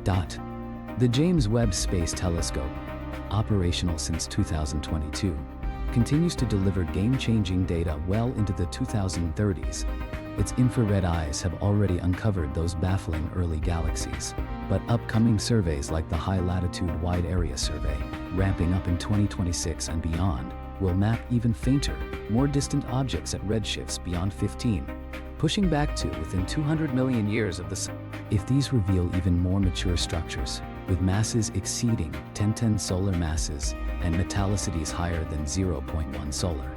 The James Webb Space Telescope, operational since 2022, continues to deliver game-changing data well into the 2030s. Its infrared eyes have already uncovered those baffling early galaxies, but upcoming surveys like the High Latitude Wide Area Survey, ramping up in 2026 and beyond, will map even fainter, more distant objects at redshifts beyond 15, pushing back to within 200 million years of the Sun. If these reveal even more mature structures, with masses exceeding 1010 solar masses and metallicities higher than 0.1 solar,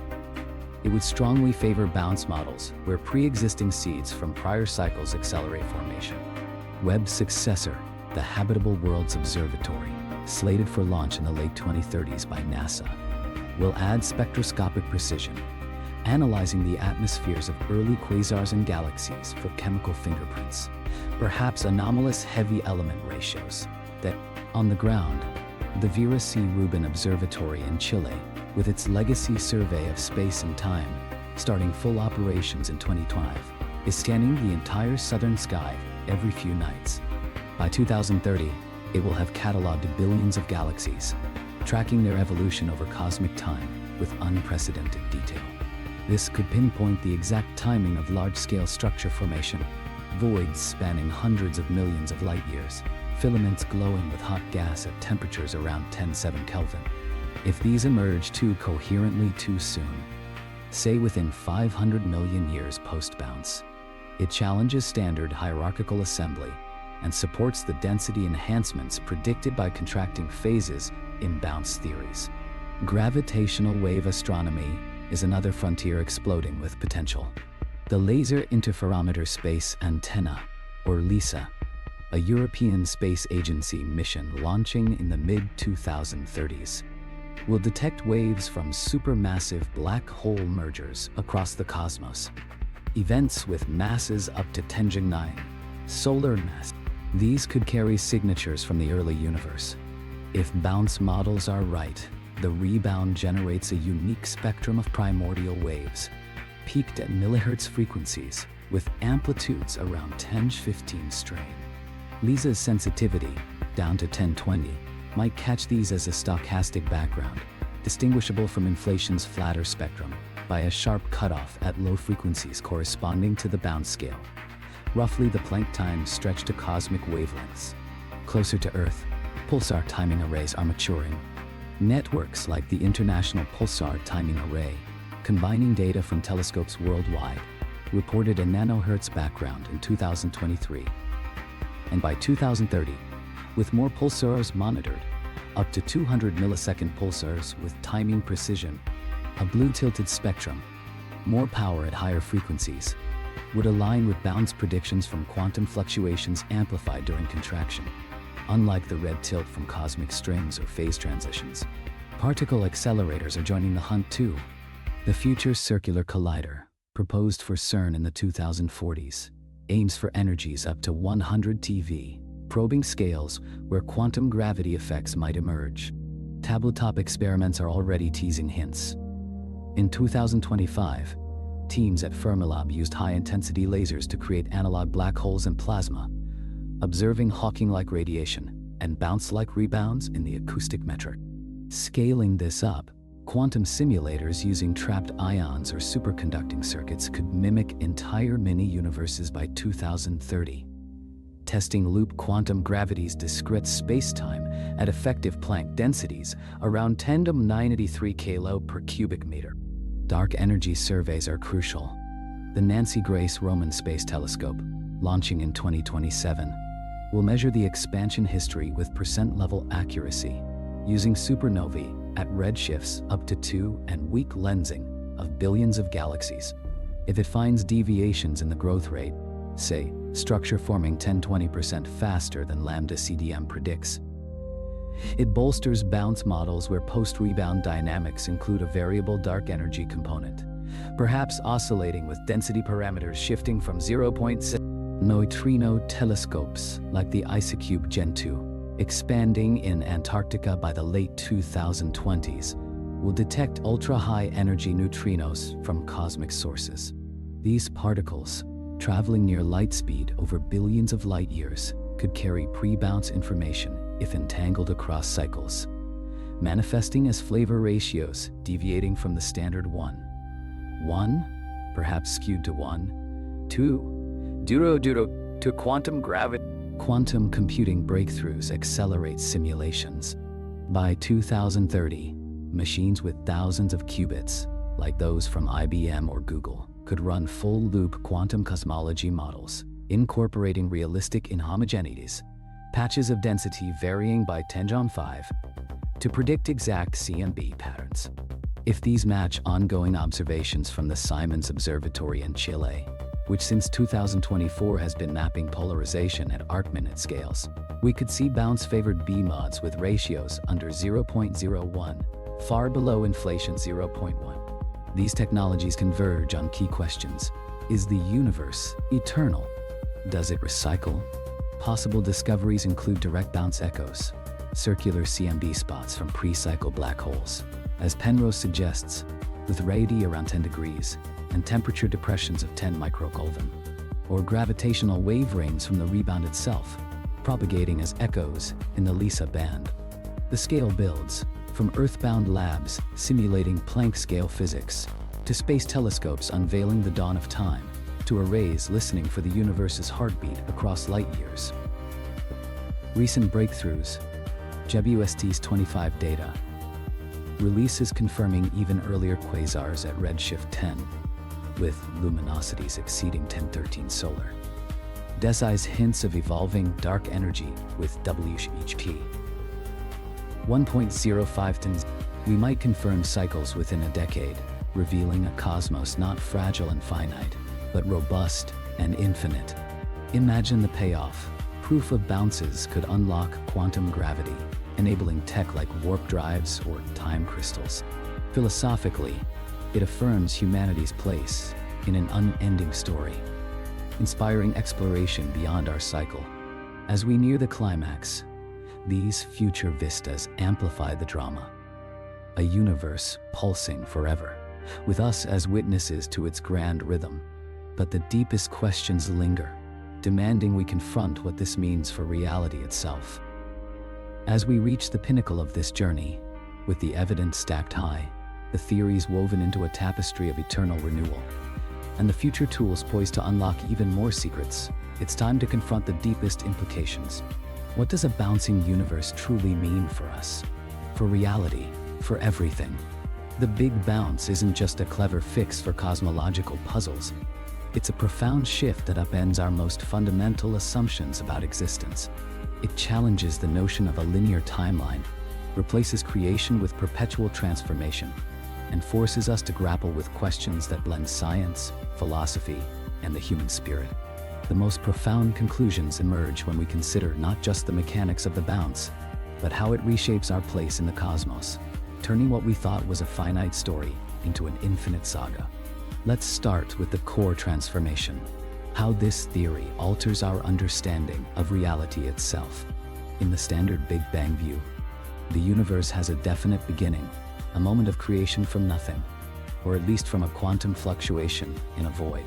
it would strongly favor bounce models where pre-existing seeds from prior cycles accelerate formation. Webb's successor, the Habitable Worlds Observatory, slated for launch in the late 2030s by NASA, will add spectroscopic precision, analyzing the atmospheres of early quasars and galaxies for chemical fingerprints, perhaps anomalous heavy element ratios that, on the ground, the Vera C. Rubin Observatory in Chile, with its legacy survey of space and time, starting full operations in 2025, is scanning the entire southern sky every few nights. By 2030, it will have cataloged billions of galaxies, tracking their evolution over cosmic time with unprecedented detail. This could pinpoint the exact timing of large-scale structure formation, voids spanning hundreds of millions of light years, filaments glowing with hot gas at temperatures around 10·7 Kelvin. If these emerge too coherently too soon, say within 500 million years post-bounce, it challenges standard hierarchical assembly and supports the density enhancements predicted by contracting phases in bounce theories. Gravitational wave astronomy is another frontier exploding with potential. The Laser Interferometer Space Antenna, or LISA, a European Space Agency mission launching in the mid-2030s, will detect waves from supermassive black hole mergers across the cosmos, events with masses up to 10^9 solar mass. These could carry signatures from the early universe. If bounce models are right, the rebound generates a unique spectrum of primordial waves, peaked at millihertz frequencies with amplitudes around 10^15 strain. LISA's sensitivity, down to 1020, might catch these as a stochastic background, distinguishable from inflation's flatter spectrum by a sharp cutoff at low frequencies corresponding to the bounce scale, roughly the Planck time stretched to cosmic wavelengths. Closer to Earth, pulsar timing arrays are maturing. Networks like the International Pulsar Timing Array, combining data from telescopes worldwide, reported a nanohertz background in 2023. And by 2030, with more pulsars monitored, up to 200 millisecond pulsars with timing precision, a blue tilted spectrum, more power at higher frequencies, would align with bounce predictions from quantum fluctuations amplified during contraction. Unlike the red tilt from cosmic strings or phase transitions, particle accelerators are joining the hunt too. The Future Circular Collider, proposed for CERN in the 2040s, aims for energies up to 100 TeV, probing scales where quantum gravity effects might emerge. Tabletop experiments are already teasing hints. In 2025, teams at Fermilab used high-intensity lasers to create analog black holes and plasma, observing Hawking-like radiation and bounce-like rebounds in the acoustic metric. Scaling this up, quantum simulators using trapped ions or superconducting circuits could mimic entire mini-universes by 2030. Testing loop quantum gravity's discrete spacetime at effective Planck densities around 10 to the -93 kilo per cubic meter. Dark energy surveys are crucial. The Nancy Grace Roman Space Telescope, launching in 2027, will measure the expansion history with percent-level accuracy, using supernovae at redshifts up to 2 and weak lensing of billions of galaxies. If it finds deviations in the growth rate, say, structure forming 10–20% faster than lambda CDM predicts, it bolsters bounce models where post-rebound dynamics include a variable dark energy component, perhaps oscillating with density parameters shifting from 0.6. Neutrino telescopes like the IceCube Gen 2, expanding in Antarctica by the late 2020s, will detect ultra-high energy neutrinos from cosmic sources. These particles, traveling near light speed over billions of light years, could carry pre-bounce information if entangled across cycles, manifesting as flavor ratios deviating from the standard 1, perhaps skewed to 1, 2, due to quantum gravity. Quantum computing breakthroughs accelerate simulations. By 2030, machines with thousands of qubits, like those from IBM or Google, could run full-loop quantum cosmology models, incorporating realistic inhomogeneities, patches of density varying by 10⁵, to predict exact CMB patterns. If these match ongoing observations from the Simons Observatory in Chile, which since 2024 has been mapping polarization at arc-minute scales, we could see bounce-favored B-mods with ratios under 0.01, far below inflation 0.1. These technologies converge on key questions. Is the universe eternal? Does it recycle? Possible discoveries include direct bounce echoes, circular CMB spots from pre-cycle black holes, as Penrose suggests, with radiity around 10 degrees and temperature depressions of 10 microkelvin, or gravitational wave rains from the rebound itself, propagating as echoes in the Lisa band. The scale builds, from earthbound labs simulating Planck-scale physics, to space telescopes unveiling the dawn of time, to arrays listening for the universe's heartbeat across light years. Recent breakthroughs, JWST's 25 data, releases confirming even earlier quasars at redshift 10, with luminosities exceeding 1013 solar. DESI's hints of evolving dark energy with WHP 1.05 tons. We might confirm cycles within a decade, revealing a cosmos not fragile and finite, but robust and infinite. Imagine the payoff. Proof of bounces could unlock quantum gravity, enabling tech like warp drives or time crystals. Philosophically, it affirms humanity's place in an unending story, inspiring exploration beyond our cycle. As we near the climax, these future vistas amplify the drama. A universe pulsing forever, with us as witnesses to its grand rhythm. But the deepest questions linger, demanding we confront what this means for reality itself. As we reach the pinnacle of this journey, with the evidence stacked high, the theories woven into a tapestry of eternal renewal, and the future tools poised to unlock even more secrets, it's time to confront the deepest implications. What does a bouncing universe truly mean for us? For reality? For everything? The Big Bounce isn't just a clever fix for cosmological puzzles. It's a profound shift that upends our most fundamental assumptions about existence. It challenges the notion of a linear timeline, replaces creation with perpetual transformation, and forces us to grapple with questions that blend science, philosophy, and the human spirit. The most profound conclusions emerge when we consider not just the mechanics of the bounce, but how it reshapes our place in the cosmos, turning what we thought was a finite story into an infinite saga. Let's start with the core transformation, how this theory alters our understanding of reality itself. In the standard Big Bang view, the universe has a definite beginning, a moment of creation from nothing, or at least from a quantum fluctuation in a void.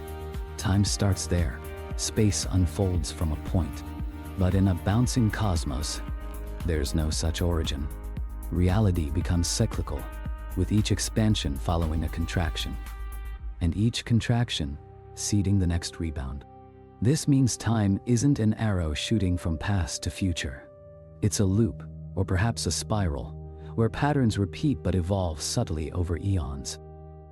Time starts there, space unfolds from a point. But in a bouncing cosmos, there's no such origin. Reality becomes cyclical, with each expansion following a contraction, and each contraction seeding the next rebound. This means time isn't an arrow shooting from past to future. It's a loop, or perhaps a spiral, where patterns repeat but evolve subtly over eons.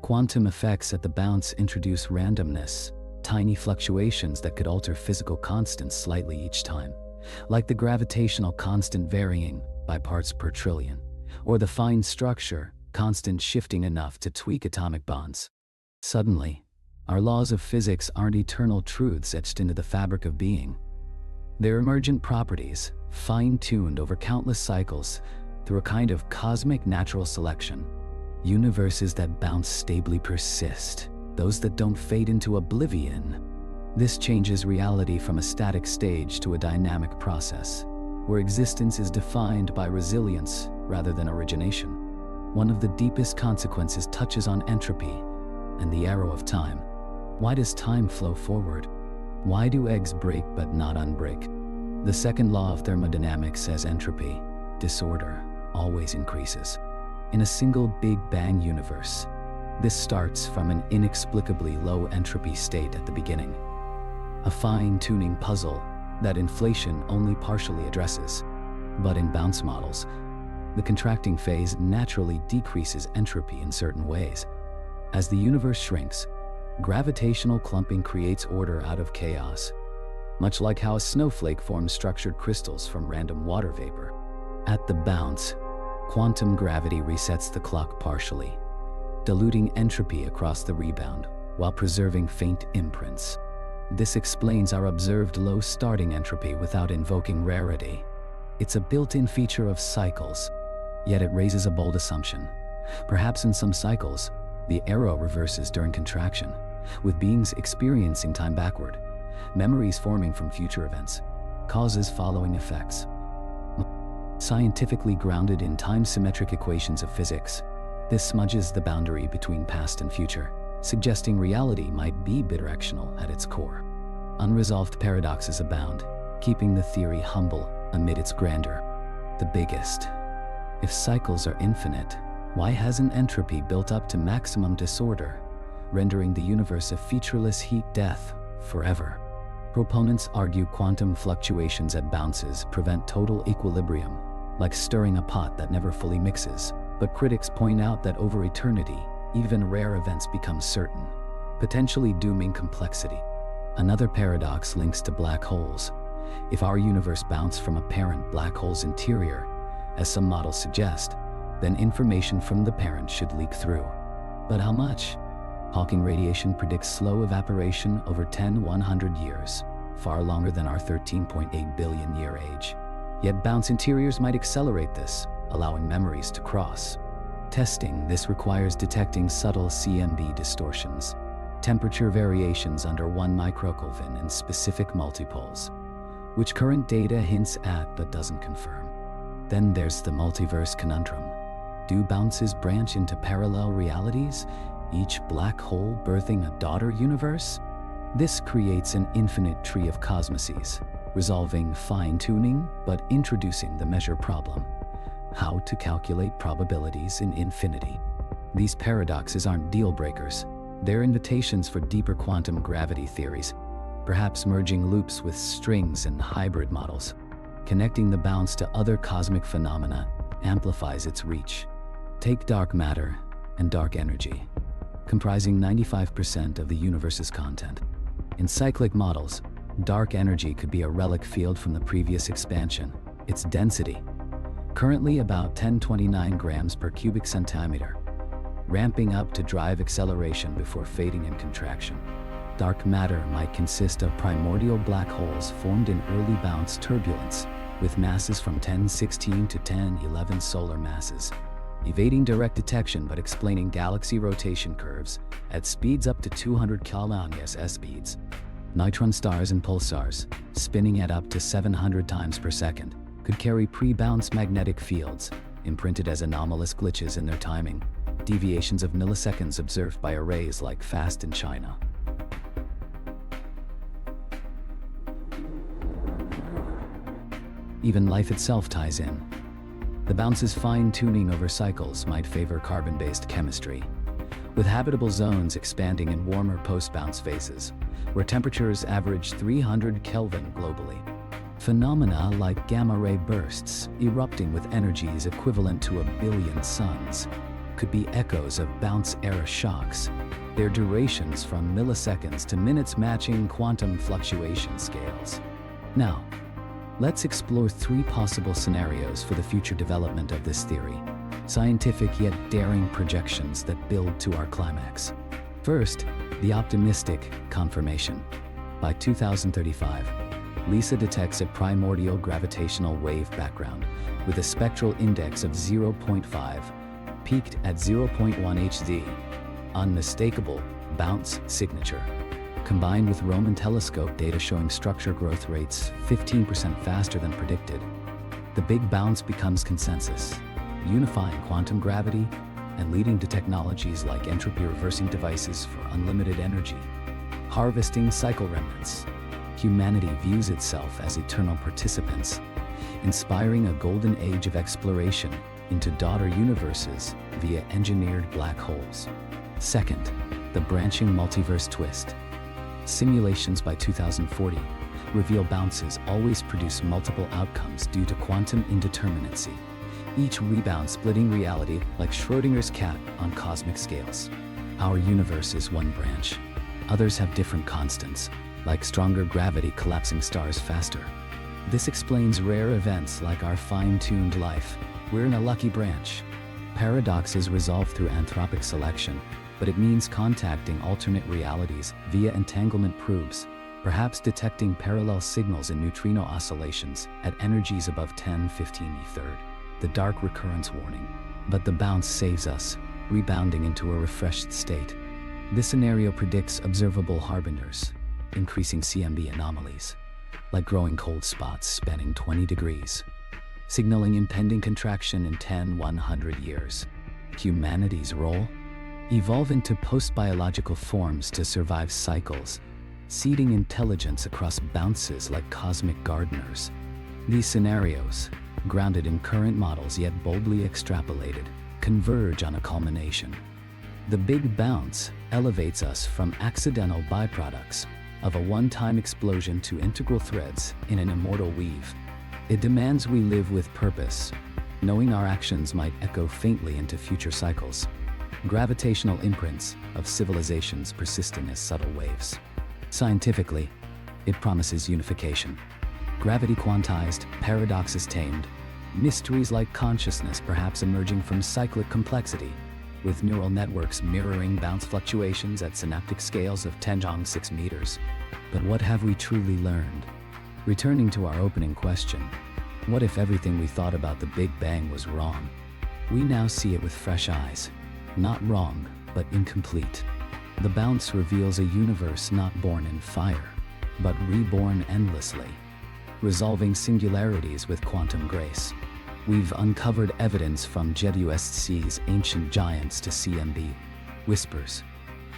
Quantum effects at the bounce introduce randomness, tiny fluctuations that could alter physical constants slightly each time, like the gravitational constant varying by parts per trillion, or the fine structure constant shifting enough to tweak atomic bonds. Suddenly, our laws of physics aren't eternal truths etched into the fabric of being. They're emergent properties, fine-tuned over countless cycles through a kind of cosmic natural selection. Universes that bounce stably persist, those that don't fade into oblivion. This changes reality from a static stage to a dynamic process, where existence is defined by resilience rather than origination. One of the deepest consequences touches on entropy and the arrow of time. Why does time flow forward? Why do eggs break but not unbreak? The second law of thermodynamics says entropy, disorder, always increases. In a single Big Bang universe, this starts from an inexplicably low entropy state at the beginning, a fine-tuning puzzle that inflation only partially addresses. But in bounce models, the contracting phase naturally decreases entropy in certain ways. As the universe shrinks, gravitational clumping creates order out of chaos, much like how a snowflake forms structured crystals from random water vapor. At the bounce, quantum gravity resets the clock partially, diluting entropy across the rebound while preserving faint imprints. This explains our observed low starting entropy without invoking rarity. It's a built-in feature of cycles, yet it raises a bold assumption. Perhaps in some cycles, the arrow reverses during contraction, with beings experiencing time backward, memories forming from future events, causes following effects. Scientifically grounded in time-symmetric equations of physics, this smudges the boundary between past and future, suggesting reality might be bidirectional at its core. Unresolved paradoxes abound, keeping the theory humble amid its grandeur. The biggest: if cycles are infinite, why hasn't entropy built up to maximum disorder, rendering the universe a featureless heat death forever? Proponents argue quantum fluctuations at bounces prevent total equilibrium, like stirring a pot that never fully mixes. But critics point out that over eternity, even rare events become certain, potentially dooming complexity. Another paradox links to black holes. If our universe bounced from a parent black hole's interior, as some models suggest, then information from the parent should leak through. But how much? Hawking radiation predicts slow evaporation over 100 years, far longer than our 13.8 billion year age. Yet bounce interiors might accelerate this, allowing memories to cross. Testing this requires detecting subtle CMB distortions, temperature variations under 1 microkelvin in specific multipoles, which current data hints at but doesn't confirm. Then there's the multiverse conundrum. Do bounces branch into parallel realities, each black hole birthing a daughter universe? This creates an infinite tree of cosmoses, resolving fine-tuning but introducing the measure problem: how to calculate probabilities in infinity. These paradoxes aren't deal breakers. They're invitations for deeper quantum gravity theories, perhaps merging loops with strings and hybrid models. Connecting the bounce to other cosmic phenomena amplifies its reach. Take dark matter and dark energy, comprising 95% of the universe's content. In cyclic models, dark energy could be a relic field from the previous expansion. Its density, currently about 1029 grams per cubic centimeter, ramping up to drive acceleration before fading in contraction. Dark matter might consist of primordial black holes formed in early bounce turbulence, with masses from 1016 to 1011 solar masses, evading direct detection but explaining galaxy rotation curves at speeds up to 200 km/s speeds. Neutron stars and pulsars, spinning at up to 700 times per second, could carry pre-bounce magnetic fields, imprinted as anomalous glitches in their timing, deviations of milliseconds observed by arrays like FAST in China. Even life itself ties in. The bounce's fine-tuning over cycles might favor carbon-based chemistry, with habitable zones expanding in warmer post-bounce phases, where temperatures average 300 Kelvin globally. Phenomena like gamma-ray bursts, erupting with energies equivalent to 1 billion suns, could be echoes of bounce-era shocks, their durations from milliseconds to minutes matching quantum fluctuation scales. Now, let's explore 3 possible scenarios for the future development of this theory, scientific yet daring projections that build to our climax. First, the optimistic confirmation. By 2035, LISA detects a primordial gravitational wave background with a spectral index of 0.5, peaked at 0.1 Hz, unmistakable bounce signature. Combined with Roman telescope data showing structure growth rates 15% faster than predicted, the big bounce becomes consensus, unifying quantum gravity and leading to technologies like entropy reversing devices for unlimited energy, harvesting cycle remnants. Humanity views itself as eternal participants, inspiring a golden age of exploration into daughter universes via engineered black holes. Second, the branching multiverse twist. Simulations by 2040 reveal bounces always produce multiple outcomes due to quantum indeterminacy, each rebound splitting reality like Schrodinger's cat on cosmic scales. Our universe is one branch. Others have different constants, like stronger gravity collapsing stars faster. This explains rare events like our fine-tuned life. We're in a lucky branch. Paradoxes resolve through anthropic selection, but it means contacting alternate realities via entanglement probes, perhaps detecting parallel signals in neutrino oscillations at energies above 1015 e3rd. The dark recurrence warning. But the bounce saves us, rebounding into a refreshed state. This scenario predicts observable harbingers, increasing CMB anomalies, like growing cold spots spanning 20 degrees, signaling impending contraction in 100 years. Humanity's role? Evolve into post-biological forms to survive cycles, seeding intelligence across bounces like cosmic gardeners. These scenarios, grounded in current models yet boldly extrapolated, converge on a culmination. The big bounce elevates us from accidental byproducts of a one-time explosion to integral threads in an immortal weave. It demands we live with purpose, knowing our actions might echo faintly into future cycles. Gravitational imprints of civilizations persisting as subtle waves. Scientifically, it promises unification. Gravity quantized, paradoxes tamed, mysteries like consciousness perhaps emerging from cyclic complexity, with neural networks mirroring bounce fluctuations at synaptic scales of 10^6 meters. But what have we truly learned? Returning to our opening question, what if everything we thought about the Big Bang was wrong? We now see it with fresh eyes. Not wrong, but incomplete. The bounce reveals a universe not born in fire, but reborn endlessly, resolving singularities with quantum grace. We've uncovered evidence from JWST's ancient giants to CMB, whispers,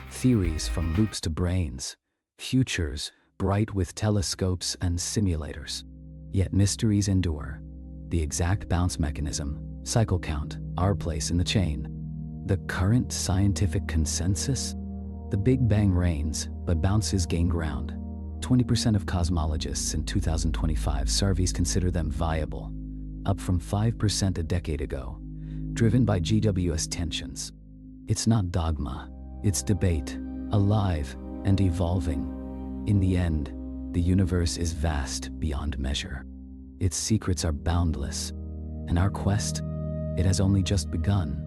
theories from loops to branes, futures bright with telescopes and simulators. Yet mysteries endure. The exact bounce mechanism, cycle count, our place in the chain. The current scientific consensus? The Big Bang reigns, but bounces gain ground. 20% of cosmologists in 2025 surveys consider them viable, up from 5% a decade ago, driven by JWST tensions. It's not dogma, it's debate, alive and evolving. In the end, the universe is vast beyond measure. Its secrets are boundless, and our quest, it has only just begun.